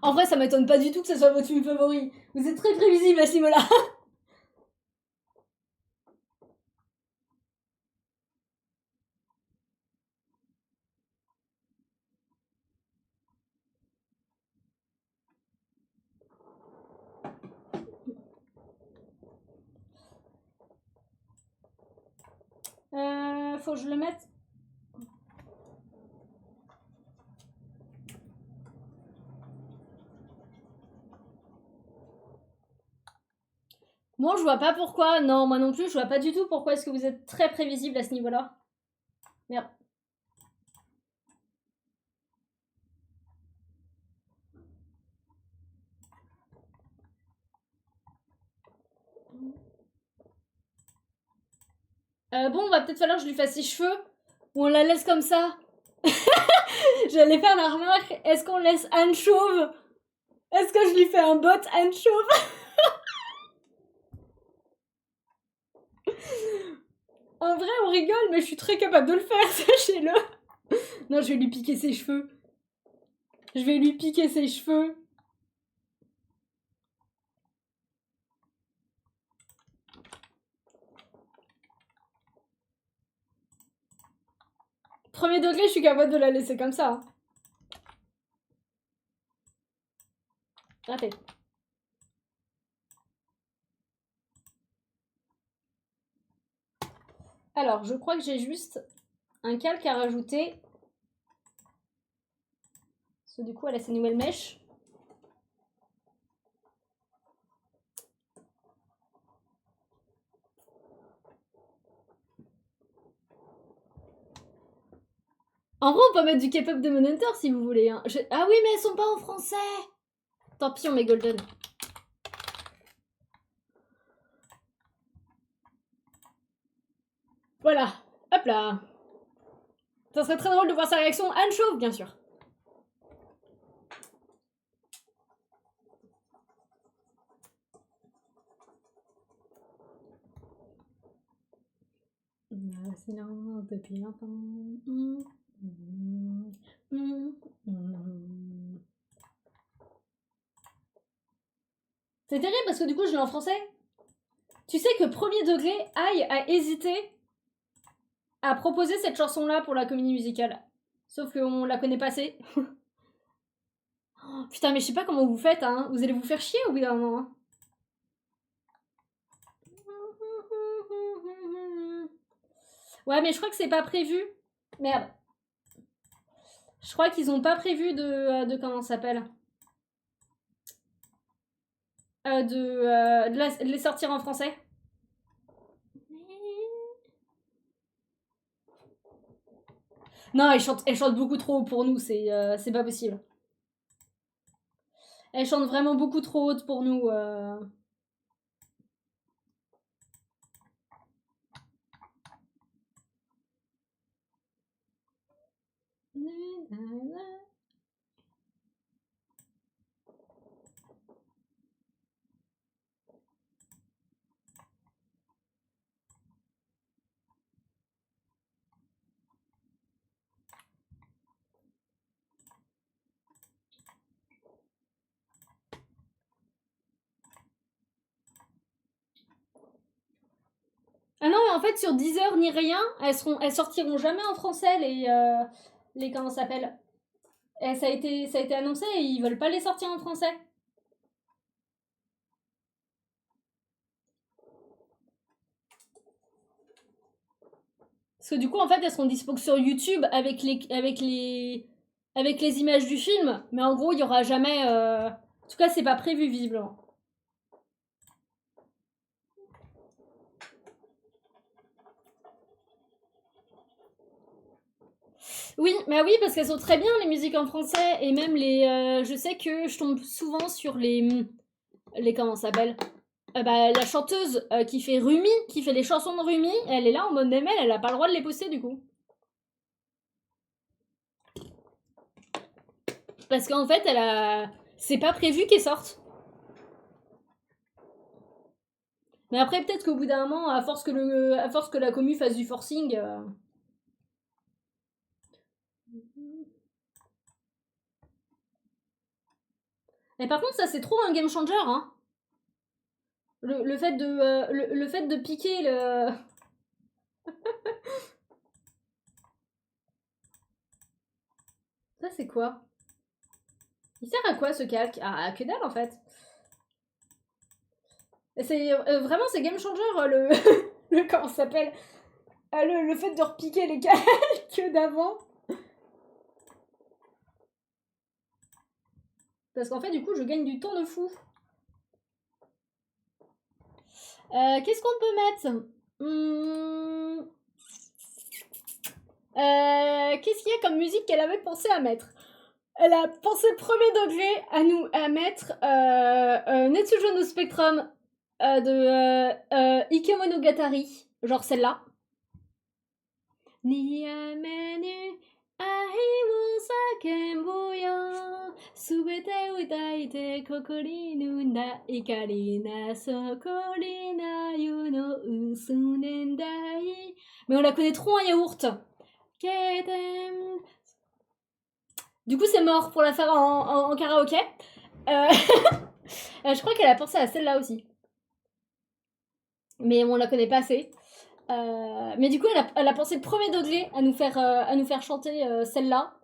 En vrai, ça m'étonne pas du tout que ce soit votre film favori. Vous êtes très prévisible à ce niveau-là. Faut que je le mette. Moi, je vois pas pourquoi. Non, moi non plus, je vois pas du tout pourquoi est-ce que vous êtes très prévisible à ce niveau-là. Merde. Bon, va peut-être falloir que je lui fasse ses cheveux. Ou on la laisse comme ça. J'allais faire la remarque. Est-ce qu'on laisse Anne chauve? Est-ce que je lui fais un bot Anne chauve? En vrai, on rigole, mais je suis très capable de le faire, sachez-le. Non, je vais lui piquer ses cheveux. Je vais lui piquer ses cheveux. Premier degré, je suis capable de la laisser comme ça. Raté. Alors, je crois que j'ai juste un calque à rajouter. Parce que du coup, elle a ses nouvelles mèches. En vrai, on peut mettre du K-pop de Hunter si vous voulez. Hein. Ah oui, mais elles sont pas en français. Tant pis, on met Golden. Voilà. Hop là. Ça serait très drôle de voir sa réaction. Anne chauve, bien sûr. Silence depuis longtemps. C'est terrible parce que du coup, je l'ai en français. Tu sais que premier degré, Aïe a hésité à proposer cette chanson-là pour la comédie musicale. Sauf qu'on la connaît pas assez. Oh, putain, mais je sais pas comment vous faites, hein. Vous allez vous faire chier au bout d'un moment. Hein. Ouais, mais je crois que c'est pas prévu. Merde. Je crois qu'ils ont pas prévu de comment ça s'appelle de les sortir en français. Non, elle chante beaucoup trop haut pour nous, c'est pas possible. Elle chante vraiment beaucoup trop haute pour nous. Ah non, mais en fait, sur Deezer ni rien, elles sortiront jamais en français, les comment ça s'appelle. Ça a été annoncé et ils veulent pas les sortir en français. Parce que du coup, en fait, elles seront dispo sur YouTube avec les images du film, mais en gros, il y aura jamais. En tout cas, c'est pas prévu visiblement. Oui, bah oui, parce qu'elles sont très bien les musiques en français et même les. Je sais que je tombe souvent sur les comment ça s'appelle la chanteuse qui fait Rumi, qui fait les chansons de Rumi, elle est là en mode ML, elle a pas le droit de les poster du coup. Parce qu'en fait, c'est pas prévu qu'elles sortent. Mais après, peut-être qu'au bout d'un moment, à force que la commu fasse du forcing. Et par contre, ça c'est trop un game changer, hein. Le fait de le fait de piquer le ça c'est quoi? Il sert à quoi ce calque? Ah, à que dalle en fait. C'est vraiment c'est game changer le le comment ça s'appelle? Le fait de repiquer les calques d'avant. Parce qu'en fait du coup je gagne du temps de fou. Qu'est-ce qu'on peut mettre? Qu'est-ce qu'il y a comme musique qu'elle avait pensé à mettre? Elle a pensé premier degré à mettre Netsujo no Spectrum de Ikemonogatari, genre celle-là. Niamenu ahi sakenbu yo subete utaite kokori nunda ikari na sokori na yu no usu nendai. Mais on la connaît trop en yaourt. Du coup, c'est mort pour la faire en karaoké. Je crois qu'elle a pensé à celle-là aussi. Mais on la connaît pas assez. Mais du coup, elle a pensé premier degré à nous faire chanter celle-là.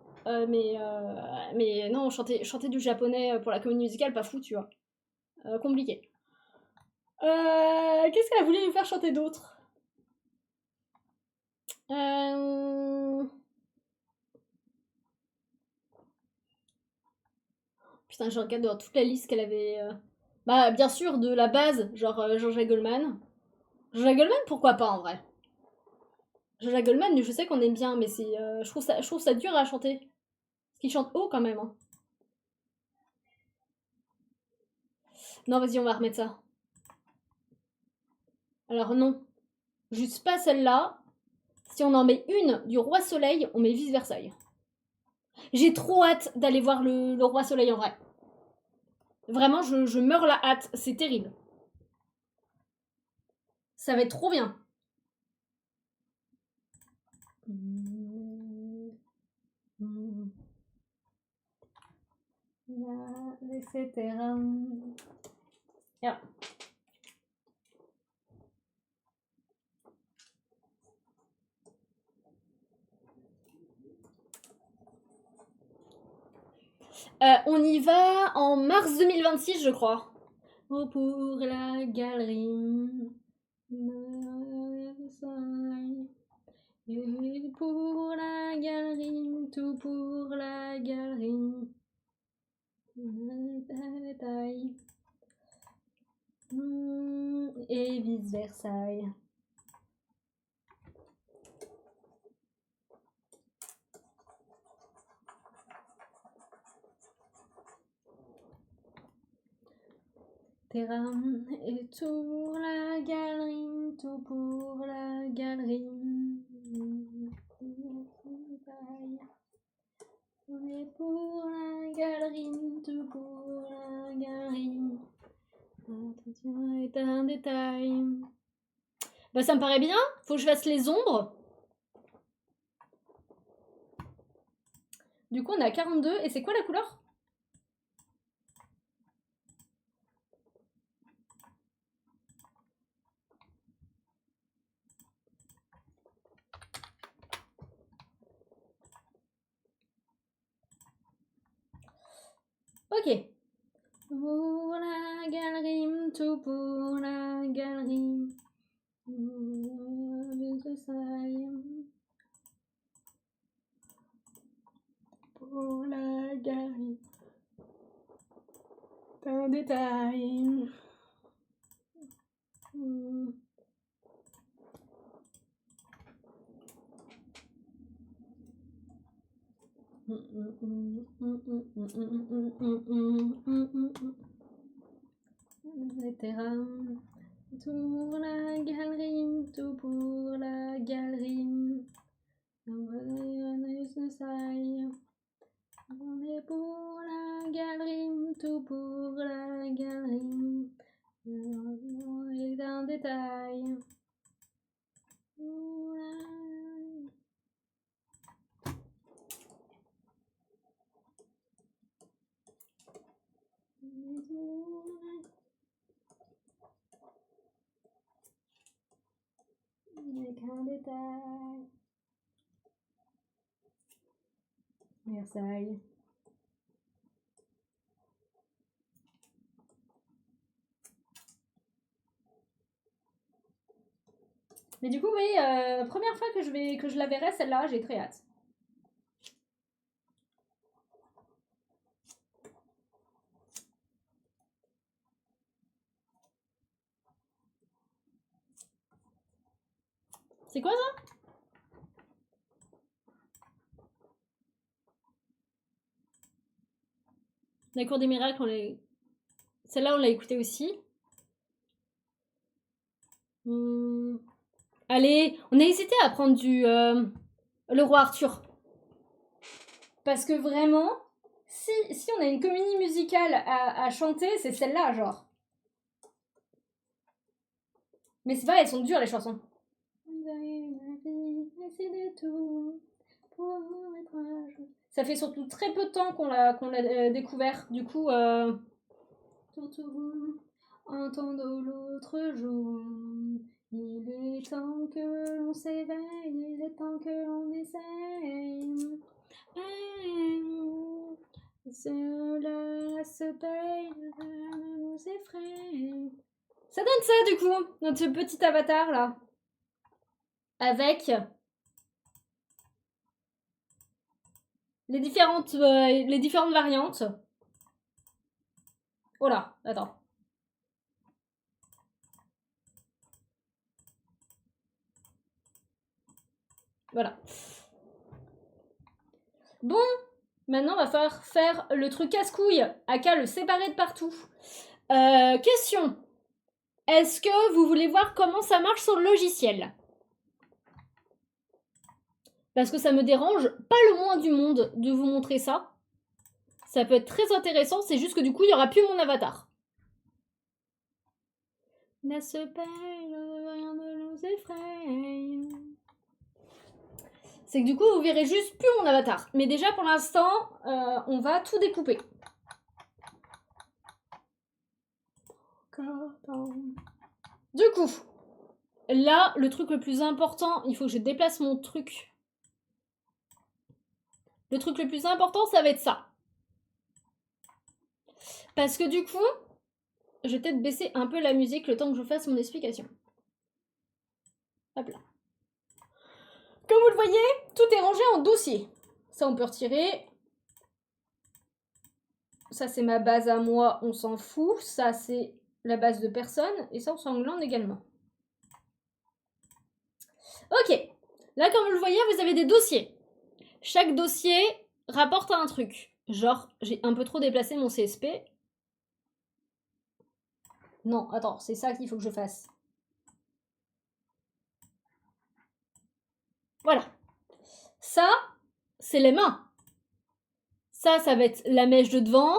Mais non, chanter du japonais pour la comédie musicale, pas fou, tu vois. Compliqué. Qu'est-ce qu'elle a voulu nous faire chanter d'autre? Putain, je regarde dans toute la liste qu'elle avait... Bah, bien sûr, de la base, genre Jean-Jacques Goldman. Jean-Jacques Goldman, pourquoi pas, en vrai. Jean-Jacques Goldman, je sais qu'on aime bien, mais c'est, je trouve ça dur à chanter. Parce qu'il chante haut, quand même. Hein. Non, vas-y, on va remettre ça. Alors, non. Juste pas celle-là. Si on en met une du Roi Soleil, on met Vice Versailles. J'ai trop hâte d'aller voir le Roi Soleil en vrai. Vraiment, je meurs la hâte. C'est terrible. Ça va être trop bien. Etc. Ja. On y va en mars 2026, je crois. Oh, pour la galerie. Et pour la galerie, tout pour la galerie. Et vice Versailles. Terrain et pour la galerie, tout pour la galerie. Et pour la galerie, tout pour la galerie. Attention est un détail. Bah ça me paraît bien, faut que je fasse les ombres. Du coup on a 42 et c'est quoi la couleur? Ok. Pour la galerie, tout pour la galerie. Pour la galerie. Un détail. Pour la galerie, tout pour la galerie. On est pour la galerie, tout pour la galerie. Et un détail. détails. Versailles. Mais du coup, oui, première fois que je la verrai, celle-là, j'ai très hâte. C'est quoi ça? La Cour des miracles, celle-là, on l'a écoutée aussi. Allez, on a hésité à prendre le roi Arthur. Parce que vraiment, si on a une comédie musicale à chanter, c'est celle-là, genre. Mais c'est vrai, elles sont dures, les chansons. Ça fait surtout très peu de temps qu'on l'a découvert. Du coup, un temps de l'autre jour, il est temps que l'on s'éveille, il est temps que l'on essaye. Cela se paye, ne nous effraie. Ça donne ça, du coup, notre petit avatar, là. Avec les différentes variantes. Oh là, attends. Voilà. Bon, maintenant, on va falloir faire le truc casse-couille, aka le séparer de partout. Question. Est-ce que vous voulez voir comment ça marche sur le logiciel? Parce que ça me dérange pas le moins du monde de vous montrer ça. Ça peut être très intéressant, c'est juste que du coup, il n'y aura plus mon avatar. N'est-ce pas, rien ne nous effraie. C'est que du coup, vous verrez juste plus mon avatar. Mais déjà, pour l'instant, on va tout découper. Du coup, là, le truc le plus important, il faut que je déplace mon truc. Le truc le plus important, ça va être ça. Parce que du coup, je vais peut-être baisser un peu la musique le temps que je fasse mon explication. Hop là. Comme vous le voyez, tout est rangé en dossier. Ça, on peut retirer. Ça, c'est ma base à moi, on s'en fout. Ça, c'est la base de personne. Et ça, on s'en glande également. Ok. Là, comme vous le voyez, vous avez des dossiers. Chaque dossier rapporte à un truc. Genre, j'ai un peu trop déplacé mon CSP. Non, attends, c'est ça qu'il faut que je fasse. Voilà. Ça, c'est les mains. Ça va être la mèche de devant.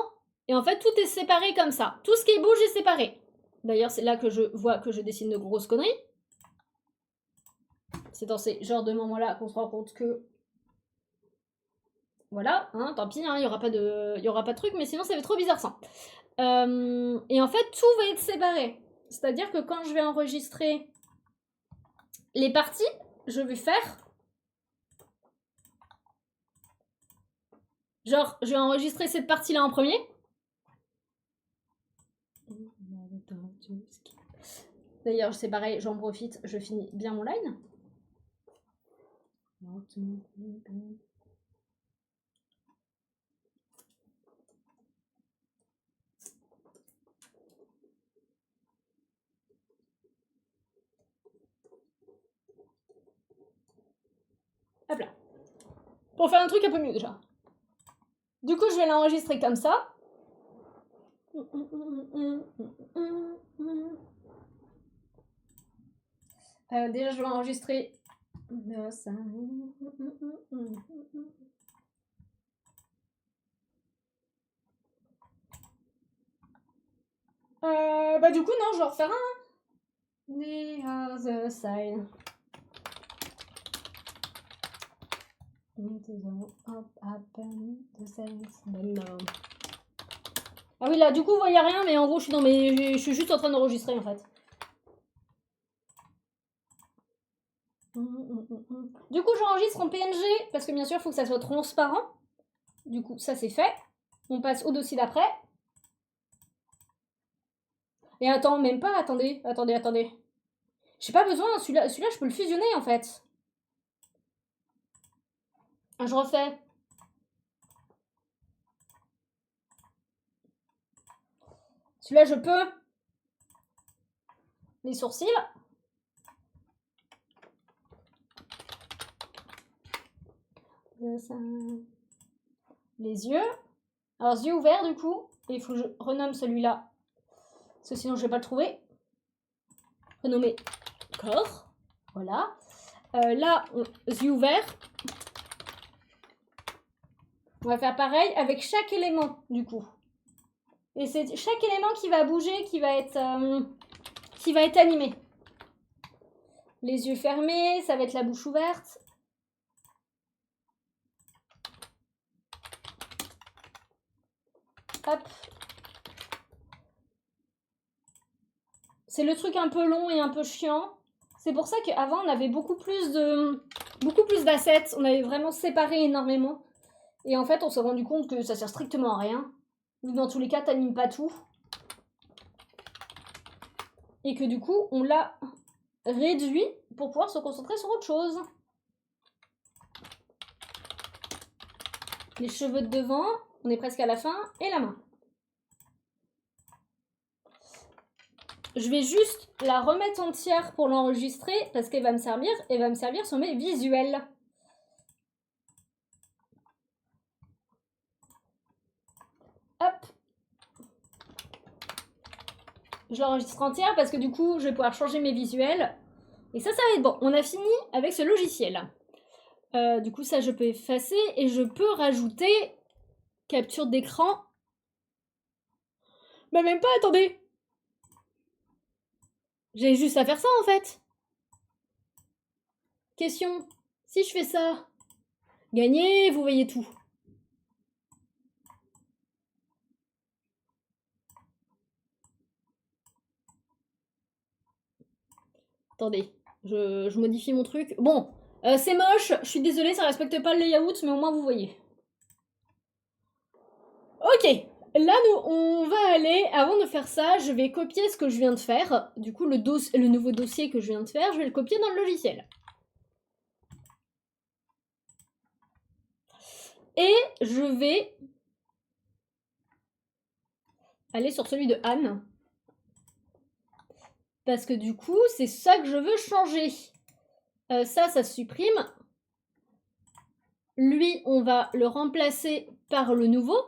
Et en fait, tout est séparé comme ça. Tout ce qui bouge est séparé. D'ailleurs, c'est là que je vois que je dessine de grosses conneries. C'est dans ces genres de moments-là qu'on se rend compte que... Voilà, hein, tant pis, hein, il n'y aura pas de truc, mais sinon ça fait trop bizarre ça. Et en fait, tout va être séparé. C'est-à-dire que quand je vais enregistrer les parties, je vais faire... Genre, je vais enregistrer cette partie-là en premier. D'ailleurs, c'est pareil, j'en profite, je finis bien mon line. Hop là. Pour faire un truc un peu mieux déjà. Du coup, je vais l'enregistrer comme ça. Déjà, je vais enregistrer. Bah du coup, non, je vais en refaire un. The other side. Ah oui, là, du coup, vous voyez rien, mais en gros, je suis juste en train d'enregistrer, en fait. Du coup, j'enregistre en PNG parce que bien sûr, il faut que ça soit transparent. Du coup, ça c'est fait. On passe au dossier d'après. Et attends, même pas, attendez. J'ai pas besoin, celui-là, je peux le fusionner en fait. Je refais. Celui-là, je peux. Les sourcils. Les yeux. Alors, yeux ouverts du coup. Et il faut que je renomme celui-là. Parce que sinon, je vais pas le trouver. Renommer corps. Voilà. Là, yeux ouverts. On va faire pareil avec chaque élément du coup. Et c'est chaque élément qui va bouger, qui va être animé. Les yeux fermés, ça va être la bouche ouverte. Hop. C'est le truc un peu long et un peu chiant. C'est pour ça qu'avant, on avait beaucoup plus d'assets. On avait vraiment séparé énormément. Et en fait, on s'est rendu compte que ça sert strictement à rien. Dans tous les cas, t'animes pas tout. Et que du coup, on l'a réduit pour pouvoir se concentrer sur autre chose. Les cheveux de devant, on est presque à la fin, et la main. Je vais juste la remettre entière pour l'enregistrer parce qu'elle va me servir sur mes visuels. Hop. Je l'enregistre entière parce que du coup, je vais pouvoir changer mes visuels. Et ça va être bon. On a fini avec ce logiciel. Du coup, ça, je peux effacer et je peux rajouter capture d'écran. Mais même pas, attendez. J'ai juste à faire ça, en fait. Question. Si je fais ça, gagné, vous voyez tout. Attendez, je modifie mon truc. Bon, c'est moche, je suis désolée, ça respecte pas le layout, mais au moins vous voyez. Ok, là on va aller, avant de faire ça, je vais copier ce que je viens de faire. Du coup, le nouveau dossier que je viens de faire, je vais le copier dans le logiciel. Et je vais aller sur celui de Anne. Parce que du coup, c'est ça que je veux changer. Ça se supprime. Lui, on va le remplacer par le nouveau.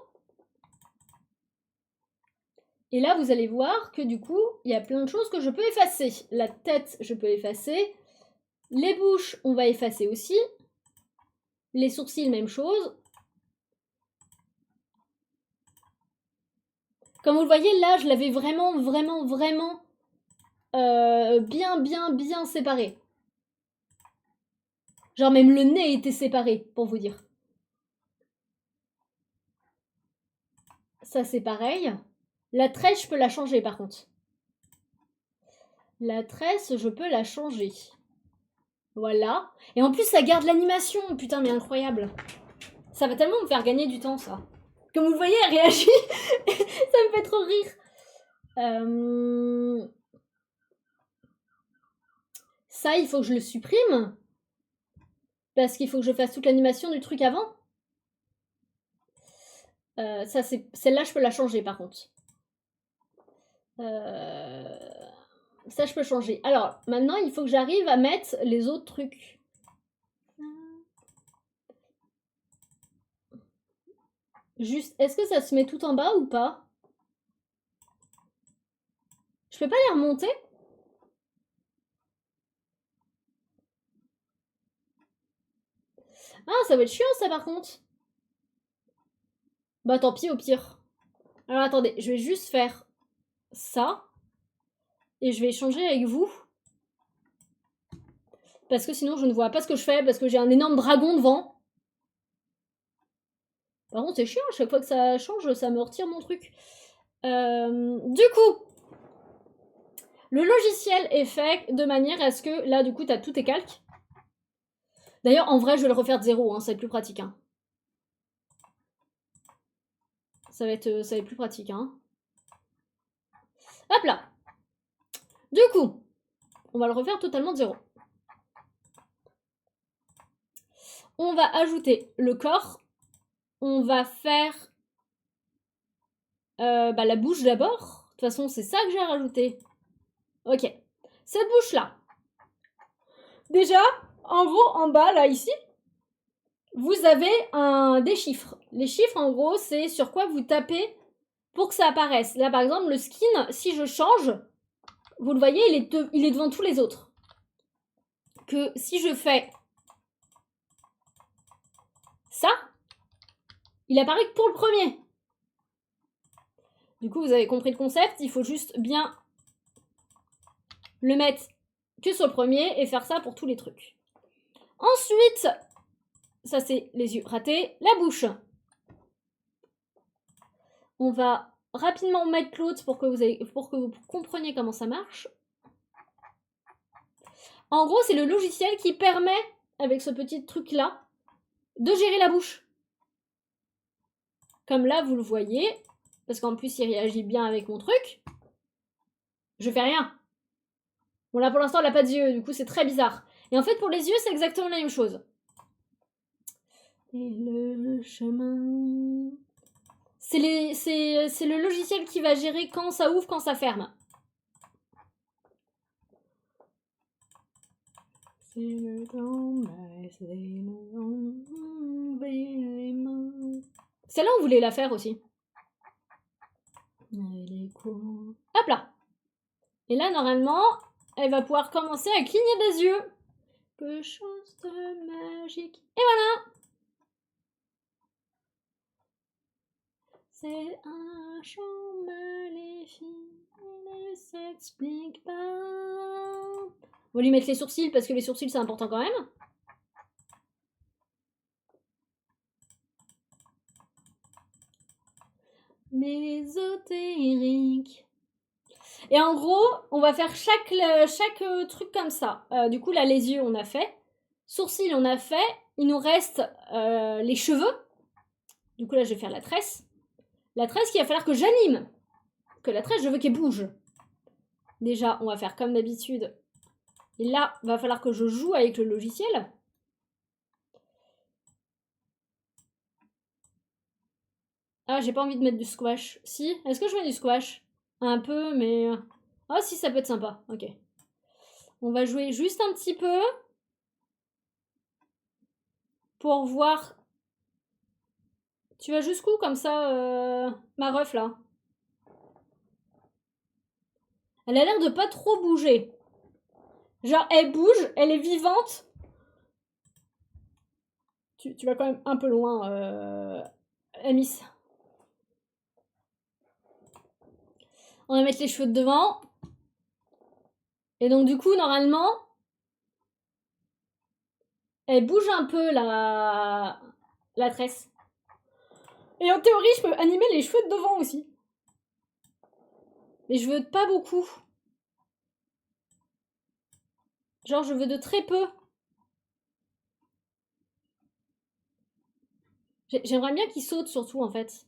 Et là, vous allez voir que du coup, il y a plein de choses que je peux effacer. La tête, je peux effacer. Les bouches, on va effacer aussi. Les sourcils, même chose. Comme vous le voyez, là, je l'avais vraiment bien séparé. Genre même le nez était séparé, pour vous dire. Ça, c'est pareil. La tresse, je peux la changer, par contre. La tresse, je peux la changer. Voilà. Et en plus, ça garde l'animation. Putain, mais incroyable. Ça va tellement me faire gagner du temps, ça. Comme vous le voyez, elle réagit. Ça me fait trop rire. Ça, il faut que je le supprime. Parce qu'il faut que je fasse toute l'animation du truc avant. Ça, celle-là, je peux la changer, par contre. Ça, je peux changer. Alors, maintenant, il faut que j'arrive à mettre les autres trucs. Juste, est-ce que ça se met tout en bas ou pas? Je peux pas les remonter? Ah, ça va être chiant, ça, par contre. Bah, tant pis, au pire. Alors, attendez, je vais juste faire ça. Et je vais échanger avec vous. Parce que sinon, je ne vois pas ce que je fais, parce que j'ai un énorme dragon devant. Par contre, c'est chiant, chaque fois que ça change, ça me retire mon truc. Du coup, le logiciel est fait de manière à ce que, là, du coup, t'as tous tes calques. D'ailleurs, en vrai, je vais le refaire de zéro, hein, ça va être plus pratique. Hein. Ça va être plus pratique. Hein. Hop là. Du coup, on va le refaire totalement de zéro. On va ajouter le corps. On va faire la bouche d'abord. De toute façon, c'est ça que j'ai rajouté. Ok. Cette bouche-là. Déjà, en gros, en bas, là, ici, vous avez des chiffres. Les chiffres, en gros, c'est sur quoi vous tapez pour que ça apparaisse. Là, par exemple, le skin, si je change, vous le voyez, il est devant tous les autres. Que si je fais ça, il apparaît que pour le premier. Du coup, vous avez compris le concept. Il faut juste bien le mettre que sur le premier et faire ça pour tous les trucs. Ensuite, ça c'est les yeux ratés. La bouche. On va rapidement mettre l'autre pour que vous compreniez comment ça marche. En gros, c'est le logiciel qui permet, avec ce petit truc-là, de gérer la bouche. Comme là, vous le voyez, parce qu'en plus, il réagit bien avec mon truc. Je fais rien. Bon, là, pour l'instant, elle n'a pas de yeux, du coup, c'est très bizarre. Et en fait, pour les yeux, c'est exactement la même chose. Et le chemin... C'est le logiciel qui va gérer quand ça ouvre, quand ça ferme. C'est le temps, c'est les mains. Celle-là, on voulait la faire aussi. Hop là. Et là, normalement, elle va pouvoir commencer à cligner des yeux. Quelque chose de magique. Et voilà. C'est un chant maléfique, il ne s'explique pas. On va lui mettre les sourcils parce que les sourcils c'est important quand même. Mais ésotérique. Et en gros, on va faire chaque truc comme ça. Du coup, là, les yeux, on a fait. Sourcils, on a fait. Il nous reste les cheveux. Du coup, là, je vais faire la tresse. La tresse, il va falloir que j'anime. Que la tresse, je veux qu'elle bouge. Déjà, on va faire comme d'habitude. Et là, il va falloir que je joue avec le logiciel. Ah, j'ai pas envie de mettre du squash. Si, est-ce que je mets du squash? Un peu, mais... Ah si, ça peut être sympa. Ok. On va jouer juste un petit peu. Pour voir... Tu vas jusqu'où comme ça, ma ref, là? Elle a l'air de pas trop bouger. Genre, elle bouge, elle est vivante. Tu vas quand même un peu loin, Amis. On va mettre les cheveux de devant. Et donc, du coup, normalement, elle bouge un peu, la tresse. Et en théorie, je peux animer les cheveux de devant aussi. Mais je veux pas beaucoup. Genre, je veux de très peu. J'aimerais bien qu'il saute, surtout, en fait.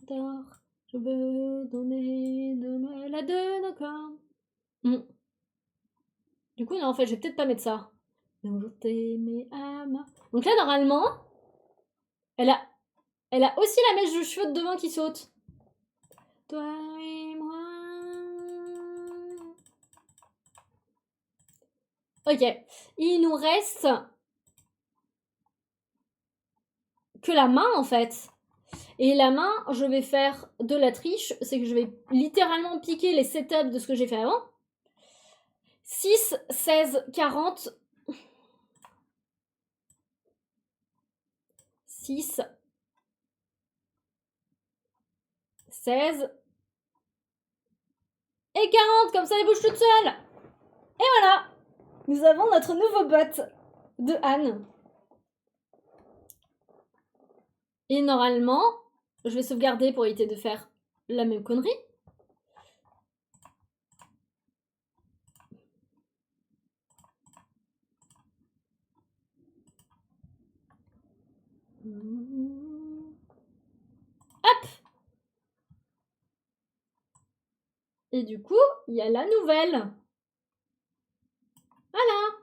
Je veux donner de la de nos corps. Du coup, non, en fait, je vais peut-être pas mettre ça. Donc là, normalement, elle a aussi la mèche de cheveux de devant qui saute. Toi et moi. Ok. Il nous reste que la main, en fait. Et la main, je vais faire de la triche. C'est que je vais littéralement piquer les setups de ce que j'ai fait avant. 6, 16, 40. 6, 16 et 40, comme ça elle bouge toute seule. Et voilà, nous avons notre nouveau bot de Anne. Et normalement, je vais sauvegarder pour éviter de faire la même connerie. Et du coup, il y a la nouvelle. Voilà.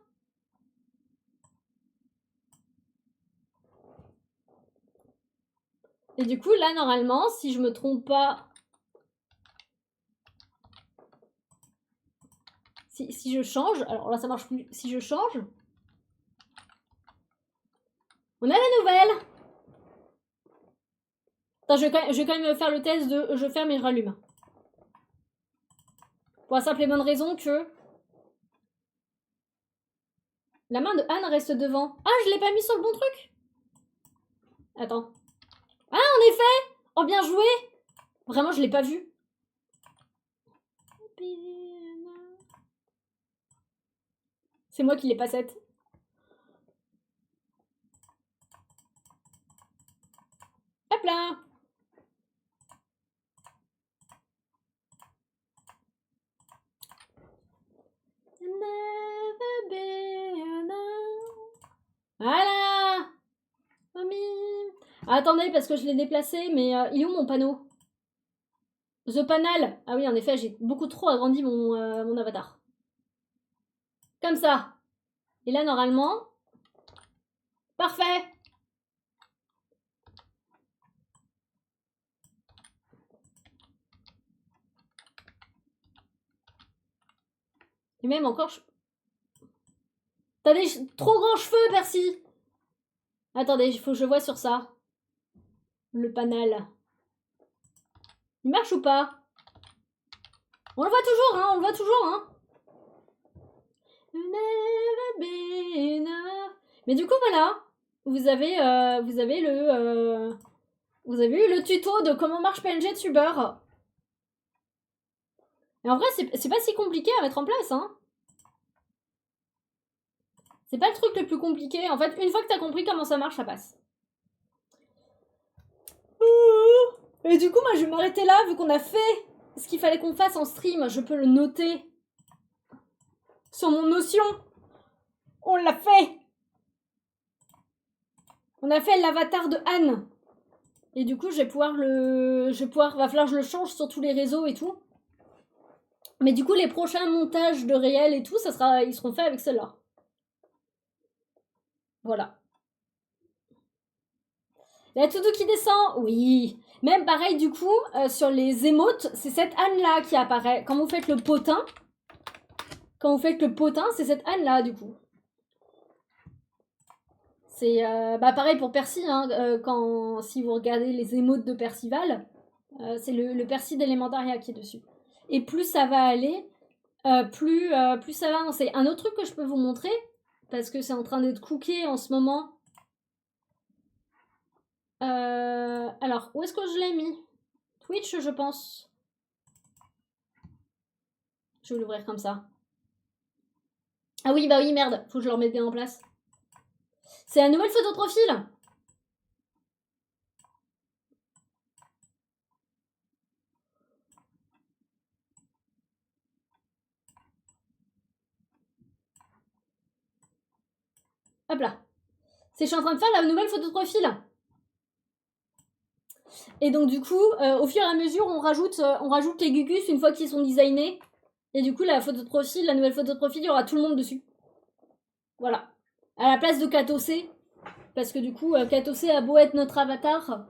Et du coup, là, normalement, si je me trompe pas... Si je change... Alors là, ça marche plus. Si je change... On a la nouvelle. Attends, je vais quand même faire le test de je ferme et je rallume. Pour la simple et bonne raison que... La main de Anne reste devant. Ah, je l'ai pas mis sur le bon truc. Attends. Ah, en effet. Oh, bien joué. Vraiment, je l'ai pas vu. C'est moi qui l'ai pas faite. Hop là. Voilà. Mamie. Ah, attendez, parce que je l'ai déplacé, mais il est où mon panneau? The Panel. Ah oui, en effet, j'ai beaucoup trop agrandi mon avatar. Comme ça. Et là, normalement... Parfait. Et même encore... T'as des trop grands cheveux, Percy. Attendez, il faut que je vois sur ça. Le panel. Il marche ou pas? On le voit toujours, hein. On le voit toujours, hein. Mais du coup, voilà. Vous avez eu le tuto de comment marche PNG Tuber. Et en vrai, c'est pas si compliqué à mettre en place, hein. C'est pas le truc le plus compliqué. En fait, une fois que t'as compris comment ça marche, ça passe. Et du coup, moi, je vais m'arrêter là, vu qu'on a fait ce qu'il fallait qu'on fasse en stream. Je peux le noter sur mon Notion. On l'a fait. On a fait l'avatar de Anne. Et du coup, va falloir que je le change sur tous les réseaux et tout. Mais du coup, les prochains montages de réel et tout, ils seront faits avec celle-là. Voilà. La Toudou qui descend, oui. Même pareil, du coup, sur les émotes, c'est cette Anne-là qui apparaît. Quand vous faites le potin, c'est cette Anne-là, du coup. C'est pareil pour Percy, hein, si vous regardez les émotes de Percival, c'est le Percy d'Élémentaria qui est dessus. Et plus ça va aller, plus ça va avancer. Un autre truc que je peux vous montrer, parce que c'est en train d'être cooké en ce moment. Alors, où est-ce que je l'ai mis? Twitch, je pense. Je vais l'ouvrir comme ça. Ah oui, bah oui, merde, faut que je le remette bien en place. C'est la nouvelle photo de profil. Hop là. Je suis en train de faire la nouvelle photo de profil. Et donc du coup, au fur et à mesure, on rajoute les gugus une fois qu'ils sont designés. Et du coup, la nouvelle photo de profil, il y aura tout le monde dessus. Voilà. À la place de Katosé. Parce que du coup, Katosé a beau être notre avatar,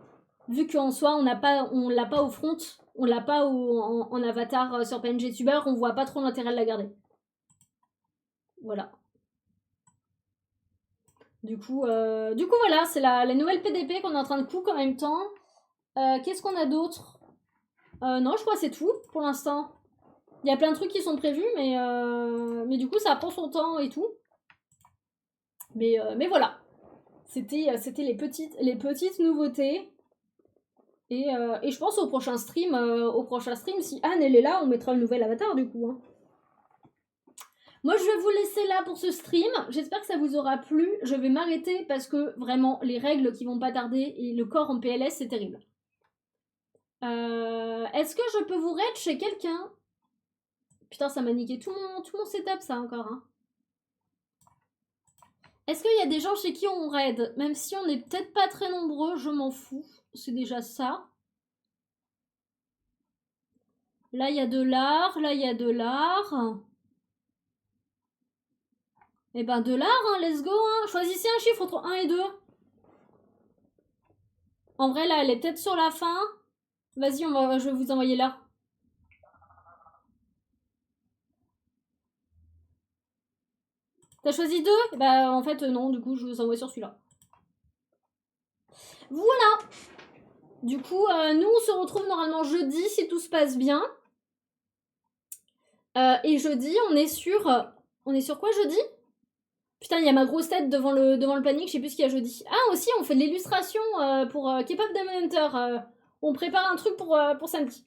vu qu'en soi, on l'a pas au front, on l'a pas en avatar sur PNG Tuber, on voit pas trop l'intérêt de la garder. Voilà. Du coup voilà, c'est la nouvelle PDP qu'on est en train de cook en même temps. Qu'est-ce qu'on a d'autre? Non, je crois que c'est tout pour l'instant. Il y a plein de trucs qui sont prévus, mais du coup, ça prend son temps et tout. Mais voilà. C'était les petites nouveautés. Et je pense au prochain stream, si Anne elle est là, on mettra le nouvel avatar du coup. Hein. Moi, je vais vous laisser là pour ce stream. J'espère que ça vous aura plu. Je vais m'arrêter parce que vraiment, les règles qui vont pas tarder et le corps en PLS, c'est terrible. Est-ce que je peux vous raid chez quelqu'un? Putain, ça m'a niqué tout mon setup, ça, encore. Hein. Est-ce qu'il y a des gens chez qui on raid? Même si on n'est peut-être pas très nombreux, je m'en fous. C'est déjà ça. Là, il y a de l'art. Là, il y a de l'art. Eh ben, de l'art, hein, let's go. Hein. Choisissez un chiffre entre 1 et 2. En vrai, là, elle est peut-être sur la fin. Vas-y, je vais vous envoyer là. T'as choisi 2? Bah, en fait, non, du coup, je vous envoie sur celui-là. Voilà. Du coup, nous, on se retrouve normalement jeudi, si tout se passe bien. Et jeudi, on est sur... on est sur quoi, jeudi? Putain, il y a ma grosse tête devant le planning, je sais plus ce qu'il y a jeudi. Ah, aussi, on fait de l'illustration pour K-pop Demon Hunter. On prépare un truc pour samedi.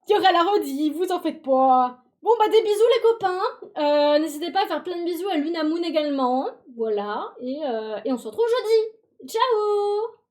Il y aura la redit, vous en faites pas. Bon, bah, des bisous, les copains. N'hésitez pas à faire plein de bisous à Luna Moon également. Voilà. Et on se retrouve jeudi. Ciao!